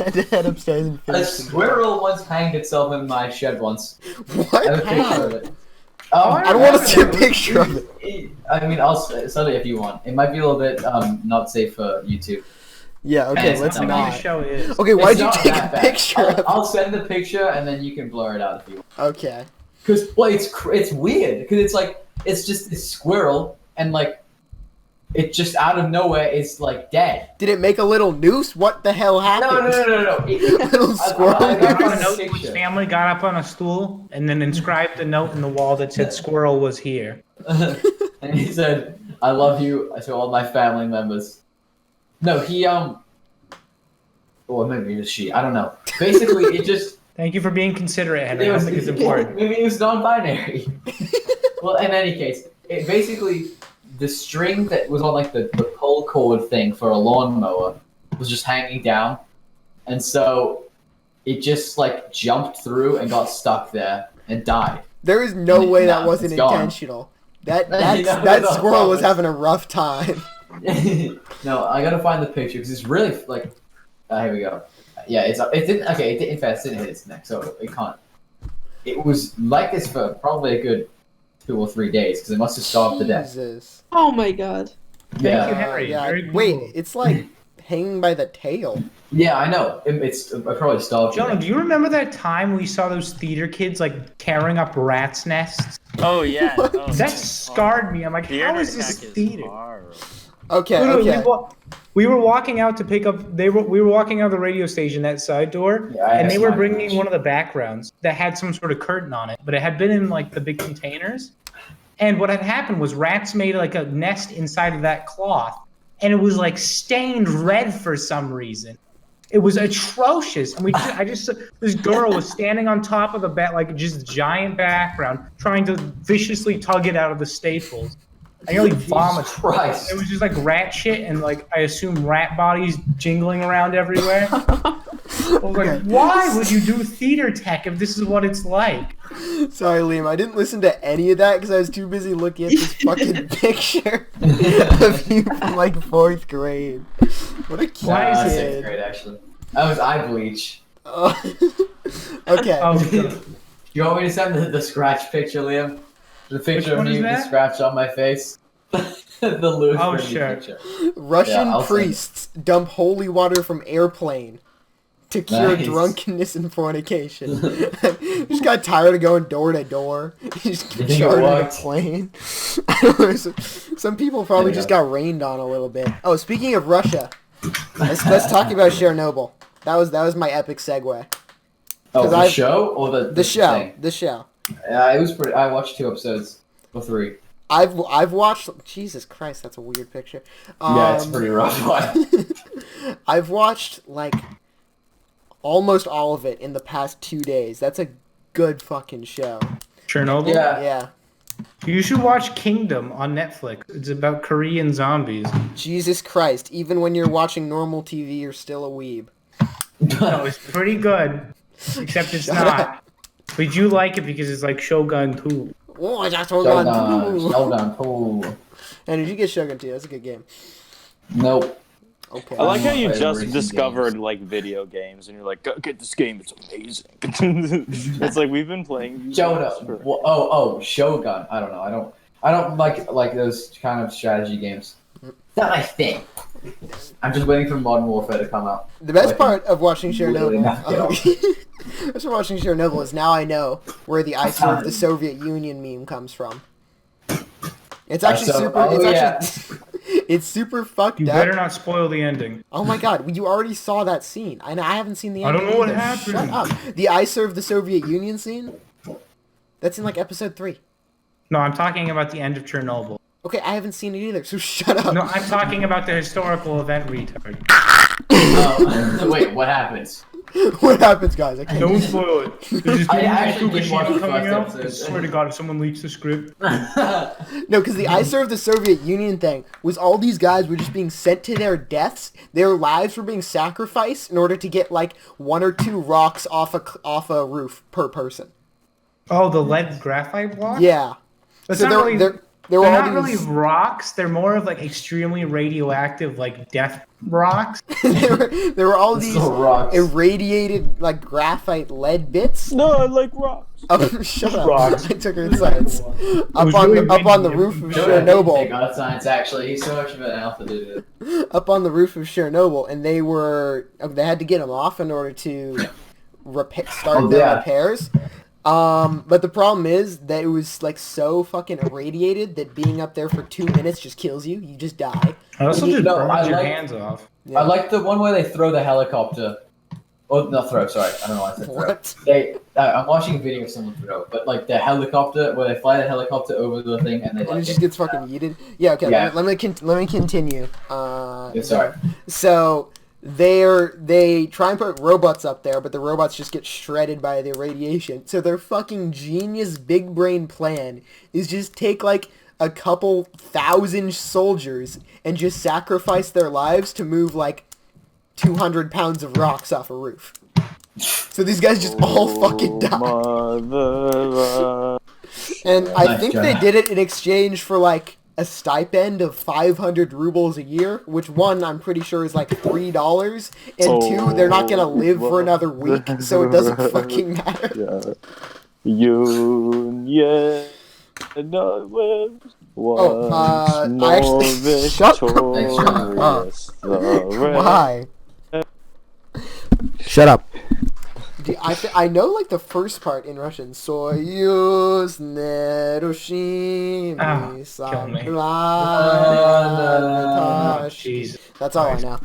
had to head upstairs and A finish the job. squirrel once hanged itself in my shed once. I have a What? picture of it. I don't want to see a picture of it. I mean, I'll send it if you want. It might be a little bit not safe for YouTube. Yeah, okay, It's let's That's not. what the not. show is. Okay, why'd It's you not take a that bad. picture of it? I'll send the picture and then you can blur it out if you want. Okay. Because it's weird because it's like it's just this squirrel and like it just out of nowhere is like dead. Did it make a little noose? What the hell happened? No. Little squirrel I Got found a a note picture. whose family got up on a stool and then inscribed a note in the wall that said "Squirrel was here." And he said, "I love you" to all my family members. No, he or maybe it was she. I don't know. Basically, it just Thank you for being considerate, Henry. it I was, think it's important. maybe it was non-binary. Well, in any case, it basically the string that was on like the pull cord thing for a lawnmower was just hanging down, and so it just like jumped through and got stuck there and died. There is no way that No, wasn't it's gone. intentional. That No, that no, squirrel was no. having a rough time. No, I gotta find the picture because it's really like. Here we go. Yeah, it didn't. Okay, in fact, it didn't hit its neck, so it can't. It was like this for probably a good 2 or 3 days because it must have starved to death. Jesus. Oh my god. Thank Yeah. you, Henry. Very cool. Wait, it's like hanging by the tail. Yeah, I know. It's probably starved. to Jonah, death. do you remember that time we saw those theater kids like tearing up rats' nests? Oh yeah. Oh, That scarred me. I'm like, the how is internet this tech theater? horrible. Okay, Literally, okay. we were walking out to pick up. We were walking out of the radio station, that side door, Yeah, I and they have were some bringing information. one of the backgrounds that had some sort of curtain on it, but it had been in like the big containers. And what had happened was rats made like a nest inside of that cloth, and it was like stained red for some reason. It was atrocious, and this girl was standing on top of the like just giant background, trying to viciously tug it out of the staples. I nearly vomited. Jesus Christ. It was just like rat shit and like I assume rat bodies jingling around everywhere. I was like, why would you do theater tech if this is what it's like? Sorry, Liam. I didn't listen to any of that because I was too busy looking at this fucking picture of you from like 4th grade. What a cute Why is Sixth kid. grade, actually. That was eye bleach. Oh. Okay. Oh, God. You want me to send the scratch picture, Liam? The picture of one me is with the that? scratch on my face? The Lutheran Oh, sure. picture. Russian Yeah, I'll send priests dump holy water from airplane to cure Nice. drunkenness and fornication. Just got tired of going door to door. Just You think it chartered a worked? plane. I don't know, some people probably There we just go. got rained on a little bit. Oh, speaking of Russia, let's talk about Chernobyl. That was my epic segue. Oh, 'Cause the I've- show or the The show, thing? the show. It was pretty. I watched 2 episodes or 3. I've watched. Jesus Christ, that's a weird picture. Yeah, it's a pretty rough one. I've watched like almost all of it in the past 2 days. That's a good fucking show. Chernobyl? Yeah. Yeah. You should watch Kingdom on Netflix. It's about Korean zombies. Jesus Christ. Even when you're watching normal TV, you're still a weeb. No, it's pretty good. Except it's Shut not. up. But you like it because it's like Shogun 2. Oh, that's what I'm Shogun. going Shogun. Cool. And did you get Shogun 2? That's a good game. Nope. Okay. I like how you Play just recent discovered games. like video games, and you're like, "Go get this game! It's amazing." It's like we've been playing. these Jonah. games for- Oh, Shogun. I don't know. I don't like those kind of strategy games. not my thing. I'm just waiting for Modern Warfare to come out. The best Like, part of watching literally Chernobyl, knock it off. the best part of watching Chernobyl is now I know where the "I served the Soviet Union" meme comes from. It's actually it's super fucked You up. better not spoil the ending. Oh my god, you already saw that scene, and I haven't seen the I ending don't know what either. happened. Shut up. The "I served the Soviet Union" scene. That's in like episode 3. No, I'm talking about the end of Chernobyl. Okay, I haven't seen it either, so shut up. No, I'm talking about the historical event, retard. Oh, wait, what happens? What happens, guys? I can't. Don't spoil it. There's this I movie actually did watch Fukushima the coming first out. episode. I swear to God, if someone leaks the script. No, because the "I served the Soviet Union" thing was all these guys were just being sent to their deaths. Their lives were being sacrificed in order to get like 1 or 2 rocks off a roof per person. Oh, the lead graphite block? Yeah. That's So not there, really, there, there were they're all not these. really rocks. They're more of like extremely radioactive, like death rocks. there were all these Still rocks. irradiated like graphite lead bits. No, I like rocks. Shut up! Rocks. I took her in science. Up was on really the windy. roof of Jonah didn't take Chernobyl. art science, actually. He's so much of an alpha dude. Up on the roof of Chernobyl, and they had to get them off in order to start the yeah. repairs. But the problem is that it was like so fucking irradiated that being up there for 2 minutes just kills you. You just die. I also You- just No, burned I your like- hands off. Yeah. I like the one where they throw the helicopter. Oh, not throw, sorry. I don't know why I said throw. What? I'm watching a video of someone throw it, but like the helicopter, where they fly the helicopter over the thing and they And it like just gets fucking yeeted. Yeah. Okay. Yeah. Let me continue. Yeah, sorry. So they try and put robots up there, but the robots just get shredded by the radiation. So their fucking genius big brain plan is just take like a couple thousand soldiers and just sacrifice their lives to move like 200 pounds of rocks off a roof. So these guys just all fucking die. Mother. And I Nice think job. they did it in exchange for like a stipend of 500 rubles a year, which one I'm pretty sure is like $3, and two, they're not gonna live for another week, so it doesn't fucking matter. Union. I actually shut up. Why? Shut up. I know like the first part in Russian. Soyuz Nerushim. kill me. Jesus. That's all I know.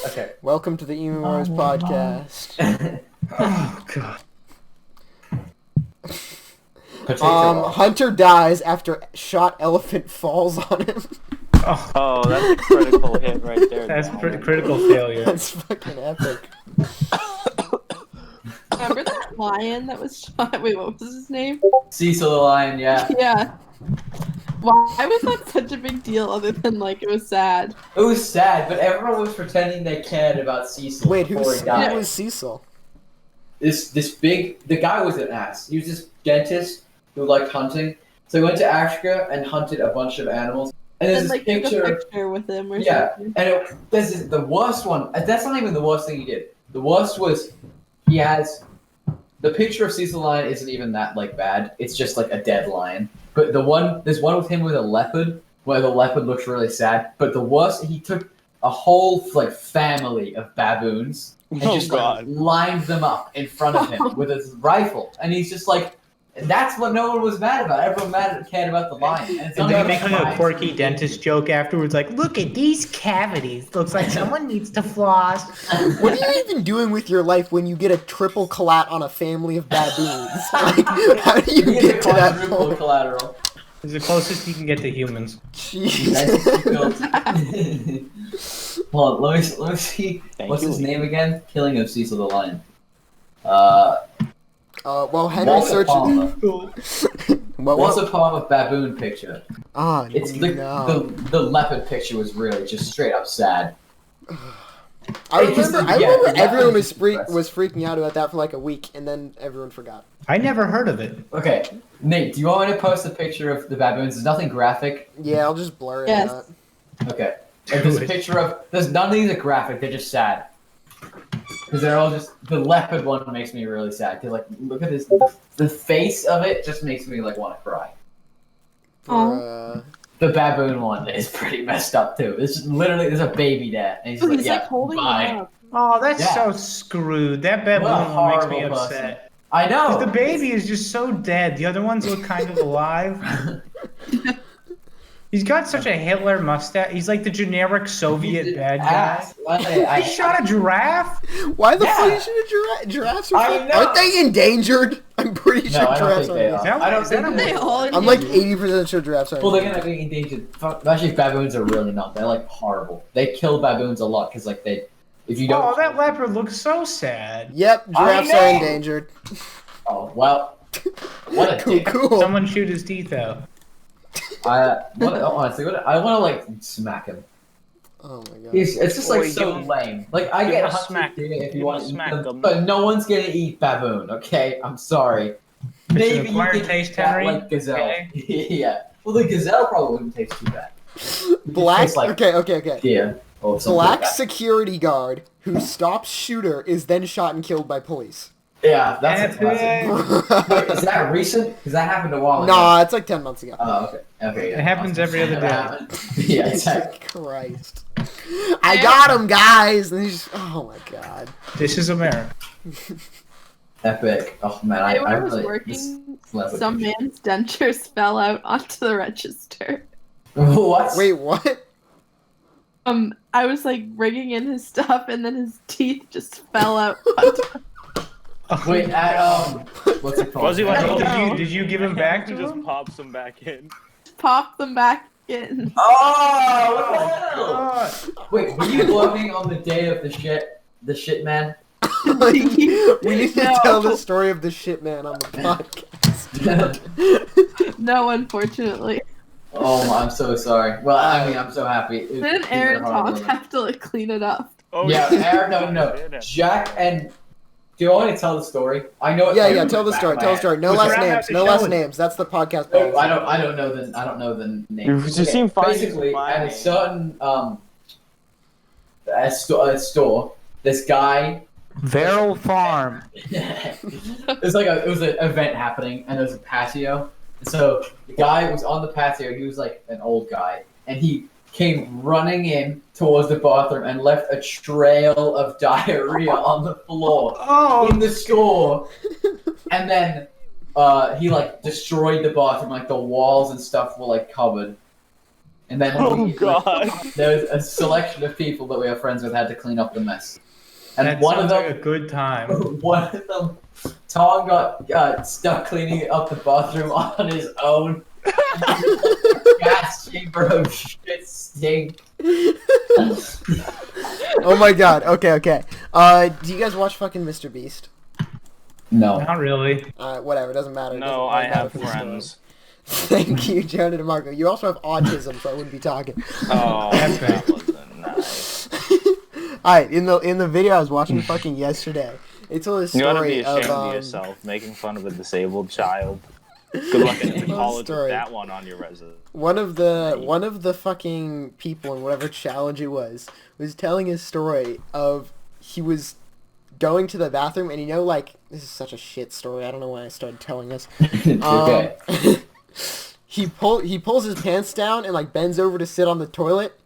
Okay. Welcome to the Emu Wars podcast. Oh God. Hunter dies after shot elephant falls on him. Oh, Oh, that's a critical hit right there. that's Dallin. critical failure. That's fucking epic. Remember that lion that was shot? Wait, what was his name? Cecil the Lion, yeah. Yeah. Why was that such a big deal other than, like, it was sad? It was sad, but everyone was pretending they cared about Cecil Wait, before who he died. was Cecil? The guy was an ass. He was this dentist who liked hunting. So he went to Africa and hunted a bunch of animals. And there's And, this like, took picture. a picture with him or Yeah, something. and the worst one. That's not even the worst thing he did. The worst was he has the picture of Cecil Lion isn't even that like bad. It's just like a dead lion. But there's one with him with a leopard where the leopard looks really sad. But the worst, he took a whole like family of baboons and Oh, just God. like lined them up in front of him with his rifle, and he's just like. That's what no one was mad about. Everyone cared about the lion. And it's And not then even make like a fine. quirky dentist joke afterwards, like, "Look at these cavities. Looks like someone needs to floss." What are you even doing with your life when you get a triple collat on a family of baboons? Like, how do you You get to that quadruple point? collateral. It's the closest you can get to humans. Jeez. Hold on, let me see. Thank What's you. his name again? Killing of Cecil the Lion. Well, Henry Walter searches. Palmer. What? Walter Palmer baboon picture. Ah, It's no. the leopard picture was really just straight up sad. I Because remember the- yeah, the everyone leopard was is depressing. was freaking out about that for like a week, and then everyone forgot. I never heard of it. Okay, Nate, do you want me to post a picture of the baboons? There's nothing graphic. Yeah, I'll just blur it Yes. out. Okay. And there's a Do it. picture of. There's none of these are graphic. They're just sad. Because they're all just the leopard one makes me really sad. Because like, look at this, the face of it just makes me like want to cry. Bruh. The baboon one is pretty messed up too. It's literally there's a baby there, and he's Oh, like, he's yeah, like holding bye. it up. Oh, that's Yeah. so screwed. That baboon What a one makes me horrible upset. I know. Because the baby is just so dead. The other ones look kind of alive. He's got such a Hitler mustache. He's like the generic Soviet bad guy. He shot a giraffe? Why the Yeah. fuck should a giraffe? Giraffes are I know. aren't they endangered? I'm pretty sure No, I don't giraffes think they are. are. I don't think They all I'm like 80% sure giraffes are. Well, they're gonna be endangered. Actually, baboons are really not. They're like horrible. They kill baboons a lot because like they, if you don't. Oh, that leopard looks so sad. Yep, giraffes I are know. endangered. Oh well. What a Cool, dick. cool. Someone shoot his teeth out. Honestly, I want to like smack him. Oh my god. It's just Boy, like so give him- lame. Like I give get him a 100 smack. dinner if Give you him want a to eat smack them, him. but no one's gonna eat baboon. Okay, I'm sorry. It's Maybe an you acquired could taste, eat that, Henry. like gazelle. Okay. Yeah. Well, the gazelle probably wouldn't taste too bad. Black. tastes like- Okay. Yeah. Or something Black like that. security guard who stops shooter is then shot and killed by police. Yeah, that's a classic. Epic. Wait, is that recent? Because that happened a while ago. Nah, it's like 10 months ago. Oh, okay. Okay. Yeah. It happens every other day. Yeah, Jesus exactly. Christ. I got him, guys! And he's just, oh my god. This is America. Epic. Oh man, Today when I I was really. working, leopard some fish. man's dentures fell out onto the register. What? Wait, what? I was like bringing in his stuff, and then his teeth just fell out. Onto Wait, what's it called? Fuzzy, what Hey, happened? did you give him back to Just him? pops him back in. Pop them back in. Oh, what the hell? God. Wait, were you vlogging on the day of the shit man? We need to No. tell the story of the shit man on the podcast. No, unfortunately. Oh, I'm so sorry. Well, I mean, I'm so happy. It- Then it Aaron was and Tom horrible. have to like clean it up. Oh, Yeah, Aaron, no. Yeah. Jack and. Do you want me to tell the story? I know. Yeah, it's yeah, tell the back story, of tell my the story. No Let's last round out names, the no show last with- names. That's the podcast head. policy. I don't know the name. You just seem fine Basically, using my at a name. certain a store, this guy. Verrill Farm. It was an event happening, and there was a patio. And so the guy was on the patio. He was like an old guy, and he came running in towards the bathroom and left a trail of diarrhea on the floor Oh, in the store. And then he like destroyed the bathroom. Like the walls and stuff were like covered. And then Oh, God. there was a selection of people that we are friends with had to clean up the mess. And that one of sounds them, like a good time. one of them, Tom got stuck cleaning up the bathroom on his own. Gas chamber of shit stink. Oh my god, okay. Do you guys watch fucking Mr. Beast? No. Not really. Whatever, doesn't matter. It No, doesn't I matter have for the story. friends. Thank you, Jonah DeMarco. You also have autism, so I wouldn't be talking. Oh, That's that wasn't nice. Alright, in the video I was watching fucking yesterday, it told a You gotta story be ashamed of of yourself, making fun of a disabled child. Good luck getting to Love college story. with that one on your resume. one of the fucking people in whatever challenge it was telling his story of he was going to the bathroom, and like, this is such a shit story, I don't know why I started telling this. Okay. He pulls his pants down and like bends over to sit on the toilet,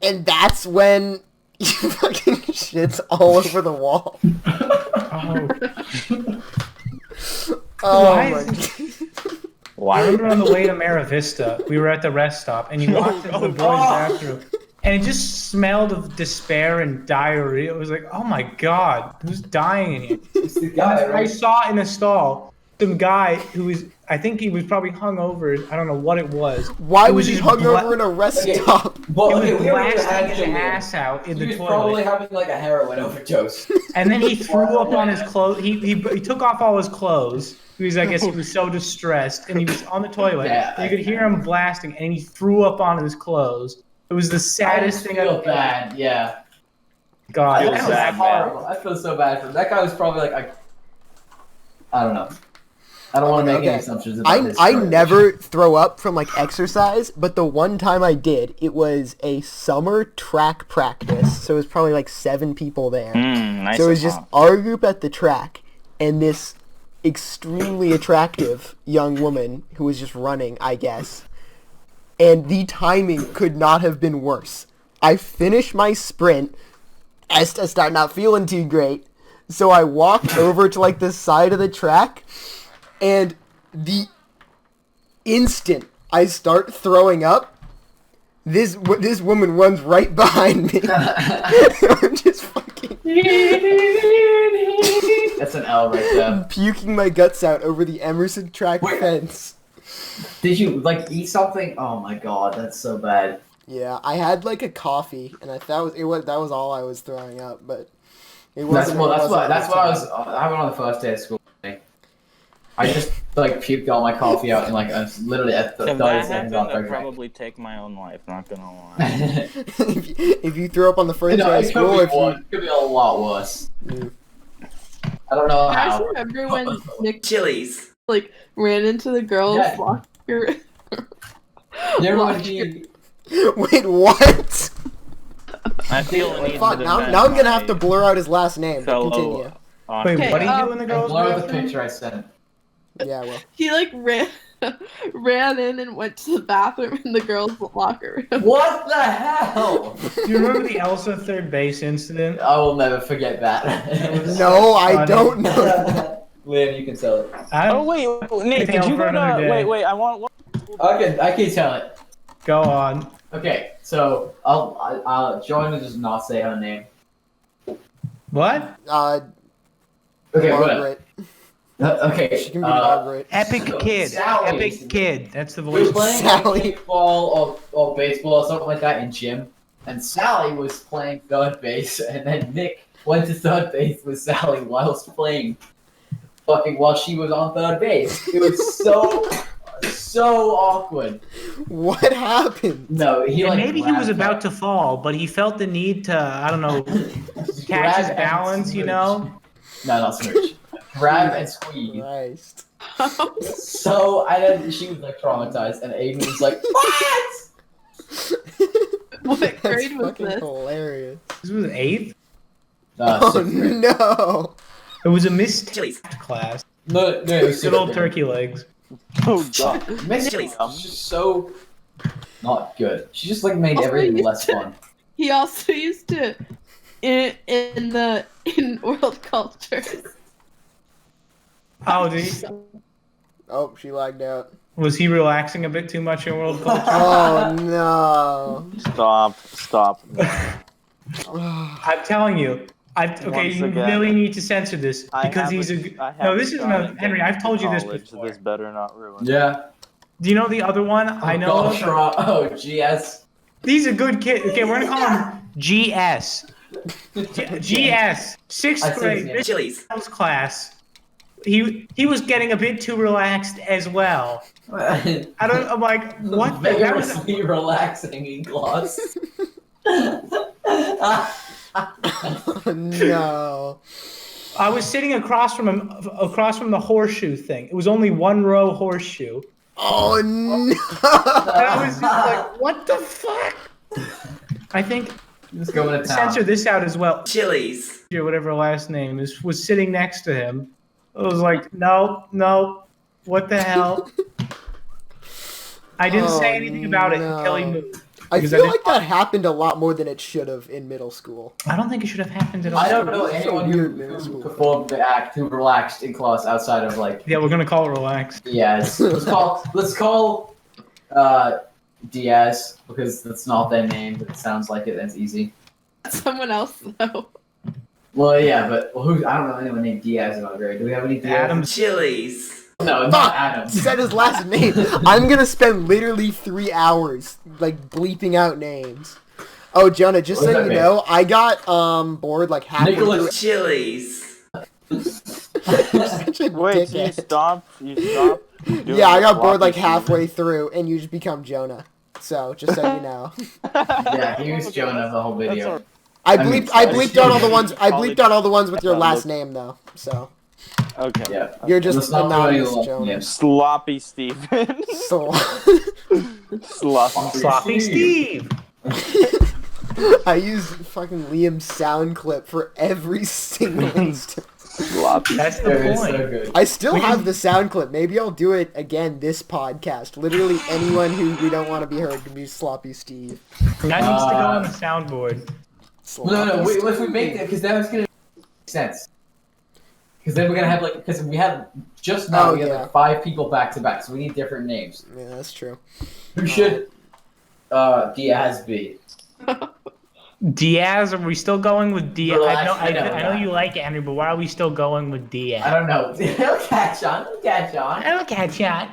and that's when he fucking shits all over the wall. Oh. Oh Why my is god. Why? I remember on the way to Mara Vista, we were at the rest stop, and you walked into the boys' bathroom, and it just smelled of despair and diarrhea. It was like, oh my god, who's dying in here? It's the guy, I right? saw in a stall some guy who was, I think he was probably hungover. I don't know what it was. Why It was he just hungover in a rest Okay. stop? Well, He okay, was we already blasting had his Julian. ass out in He the was toilet. probably having like a heroin overdose. And then he threw up on his clothes. He took off all his clothes. I guess he was so distressed, and he was on the toilet. Yeah, and you could hear him blasting, and he threw up on his clothes. It was the I saddest just thing feel I've bad. Yeah. God, Feel That sad, was man. horrible. I feel so bad for him. That guy was probably like I don't know. I don't want to make any Okay. assumptions about his I story. never throw up from like exercise, but the one time I did, it was a summer track practice. So it was probably like 7 people there. Nice. So it was just our group at the track and this extremely attractive young woman who was just running, I guess. And the timing could not have been worse. I finished my sprint. I start not feeling too great. So I walked over to like the side of the track, and the instant I start throwing up, this woman runs right behind me. I'm just fucking That's an L right there. puking my guts out over the Emerson track Wait. fence. Did you like eat something? Oh my god, that's so bad. Yeah, I had like a coffee, and that was all I was throwing up, but it That's wasn't. what I was having on the first day of school. I just like puked all my coffee out in like literally at the If 30 that seconds happened, after I I'd drank. probably take my own life. Not gonna lie. if you throw up on the first No, day of it school, if could be a lot worse. you I don't know You guys how. remember when Nick Chili's. like ran into the girl's Yeah. locker? You remember when locker. he? wait, what? I feel the need to Fuck, now defend I'm gonna have my to blur out his last name. But fellow continue. Wait, entrepreneur. what are you Okay, doing in the girls' Blur the bathroom? picture I sent. Yeah, well. He like ran in and went to the bathroom in the girls' locker room. What the hell? Do you remember the Elsa third base incident? I will never forget that. No, I funny. don't know. Liam, you can tell it. Oh wait, Nick, did you for go another to? day. Wait, I want. I can tell it. Go on. Okay, so I'll join and just not say her name. What? Okay, whatever. Margaret. Okay. She can be Margaret. Epic So, kid. Sally. Epic kid. That's the We were voice. playing Sally. kickball or baseball or something like that in gym, and Sally was playing third base, and then Nick went to third base with Sally whilst playing, while she was on third base. It was so awkward. What happened? No, he And like maybe he was grabbed about her. to fall, but he felt the need to, I don't know, catch his Grab and balance, you smooch. know? No, not smooch. Grab and squeeze. Christ. So she was like traumatized, and Aiden was like, "What?" What That's grade was fucking this? hilarious. This was 8th? Oh Sixth grade. no. It was a missed Chili's. class. No, it was Good old sixth grade. turkey legs. Oh god. Miss Chili's. She's just so not good. She just like made Also, everything you less said- fun. He also used to in world culture. Oh, did he, Oh, she lagged out. was he relaxing a bit too much in world culture? Oh no. Stop. I'm telling you. Okay, Once you again, really need to censor this I because he's a. haven't- I No, haven't this is gone not and Henry. been I've told you this college, before. This better not ruin. Yeah. Do you know the other one? I know. Gosh, oh, GS. He's a good kid. Okay, we're gonna call him GS. GS, sixth I see his grade, name. Miss Chili's. Bell's class. He was getting a bit too relaxed as well. I'm like, what? That was Vigorously relaxing in class. Oh, no. I was sitting across from him, across from the horseshoe thing. It was only one row horseshoe, Oh no. and I was just like, what the fuck? I think Just going to town. censor this out as well. Chili's. Or whatever her last name is, was sitting next to him. I was like, no, what the hell? I didn't say Oh, anything about it until he no. moved. I Because I feel didn't- like that happened a lot more than it should have in middle school. I don't think it should have happened at all. I don't know It's so anyone weird, who middle school. performed the act who relaxed in class outside of like. Yeah, we're gonna call it relaxed. Yes. Let's call Diaz because that's not their name, but it sounds like it. That's easy. Someone else though. Well, yeah, but who? I don't know anyone named Diaz in our grade. Do we have any Diaz? Adam. Chili's. No, Fuck! not Adam. Said his last name. I'm gonna spend literally 3 hours like bleeping out names. Oh, Jonah, just What so does you that know, I got bored like halfway Nicholas- Chili's. through. You're such a Wait, so you dickhead. stopped? doing Yeah, I got the bored like floppy halfway through, and you just become Jonah. So just so you know, Yeah, he was Jonah the whole video. alright. I I mean, bleeped out all the ones. I college- bleeped out all the ones with your that last looks- name though. So Okay. Yeah. You're just Let's not do any anonymous, long Jonas. names. Sloppy Steven. So Sloppy. Sloppy Steve. I use fucking Liam's sound clip for every single instance. Sloppy. That's the It is point. so good. I still have the sound clip. Maybe I'll do it again this podcast. Literally anyone who we don't want to be heard can be Sloppy Steve. That needs to go on the soundboard. No, wait, if we Steve. make that, because that was gonna make sense. Because then we're gonna have because we have just now we have like 5 people back to back, so we need different names. Yeah, that's true. Who should Diaz be? Diaz, are we still going with Diaz? Relax, I know yeah. you like Andrew, but why are we still going with Diaz? I don't know. He'll catch on. He'll catch on. I don't catch on.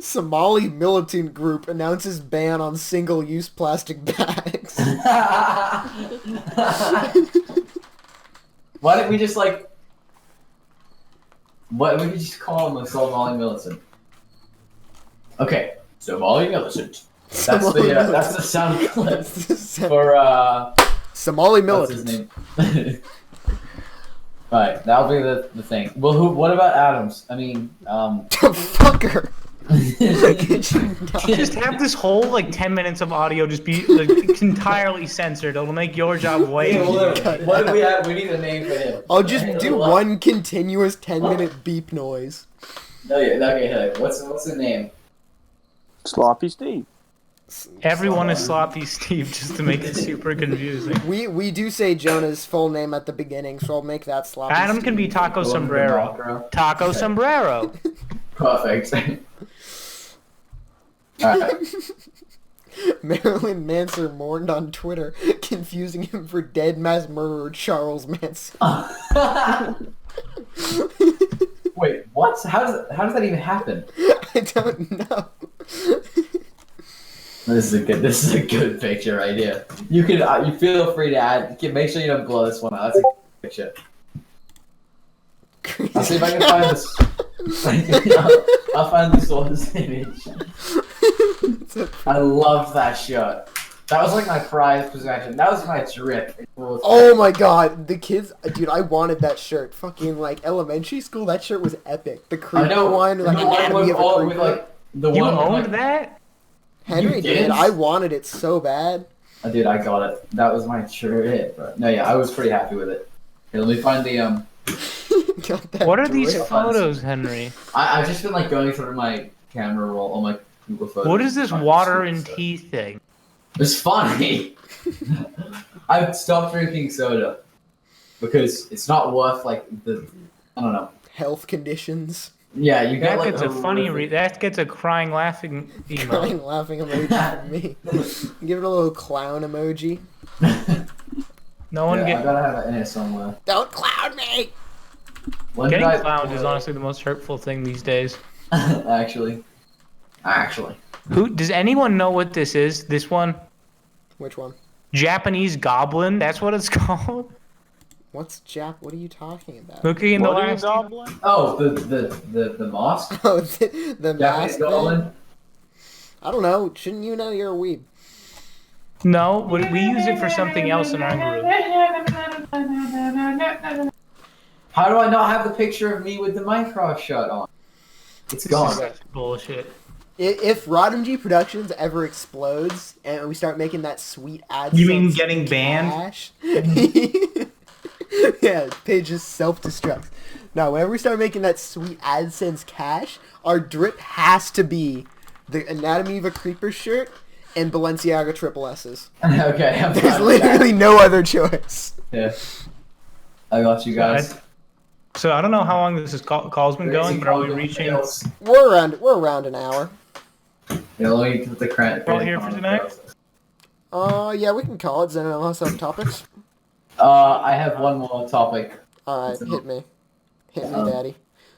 Somali militant group announces ban on single-use plastic bags. Why don't we just like? What we could just call him a Somali militant? Okay, Somali militant. That's the sound clip for Somali what's his militant. name? Right, that'll be the thing. Well, what about Adams? I mean, Fucker. Just have this whole 10 minutes of audio just be entirely censored. It'll make your job way Yeah, well, easier. what do we have? We need a name for him. I'll just do one continuous 10-minute beep noise. No, yeah, okay. What's the name? Sloppy Steve. Everyone is Sloppy Steve just to make it super confusing. We do say Jonah's full name at the beginning, so I'll make that Sloppy Adam Steve. can be Taco Sombrero. Taco Sombrero. Perfect. Alright. Marilyn Manson mourned on Twitter, confusing him for dead mass murderer Charles Manson. Wait, what? How does that even happen? I don't know. This is a good picture right here. You can you feel free to add. Make sure you don't blow this one out. That's a good picture. I'll see if I can find this. I'll find the source image. I love that shirt. That was like my prized possession. That was my drip. Oh my god, the kids, dude, I wanted that shirt. Fucking elementary school, that shirt was epic. The I creeper know. one, The anatomy one of a with creeper. the You one owned with, that? Henry You did. did? I wanted it so bad. Dude, I got it. That was my shirt. But no, yeah, I was pretty happy with it. Here, let me find the Got that What are these drip. photos, Henry? I've just been going through my camera roll on my Google Photos. What is this Trying to water see and stuff. tea thing? It's funny. I've stopped drinking soda because it's not worth I don't know. Health conditions. Yeah, you get That gets a funny. horrific- That gets a crying, laughing emoji. Crying, laughing emoji from me. Give it a little clown emoji. No one Yeah, I get gotta have it in here somewhere. Don't clown me! When getting did I- clowned is honestly the most hurtful thing these days. actually. Who does anyone know what this is? This one, Which one? Japanese goblin. That's what it's called. What's Jap? What are you talking about? Looking in the What are you, last. Goblin? Oh, the mosque. Oh, the Japanese mask thing? goblin. I don't know. Shouldn't you know you're a weeb? No, we use it for something else in our group. How do I not have the picture of me with the Minecraft shirt on? It's gone. That's bullshit. If Rodham Productions ever explodes and we start making that sweet ad, You mean getting banned? cash, yeah, page just self-destructs. No, whenever we start making that sweet AdSense cash, our drip has to be the Anatomy of a Creeper shirt and Balenciaga triple S's. Okay, I'm There's fine with that. literally no other choice. Yeah. I got you guys. So I don't know how long this call's been going, but are we reaching? We're around an hour. Yeah, let me put the credit. All here for tonight? Yeah, we can call it. Does anyone else have topics? I have one more topic. Alright, hit me. Hit me, daddy.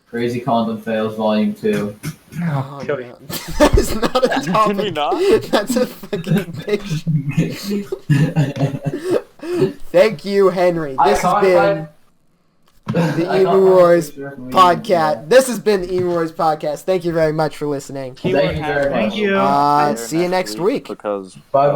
Crazy Condom Fails Volume 2. Oh, kill you. no. That is not a topic. Can we not? That's a fucking picture. Thank you, Henry. This has been the Emu Wars podcast. This has been the Emu Wars podcast. Thank you very much for listening. Thank you very much. Thank you. See you next week. Because Bye.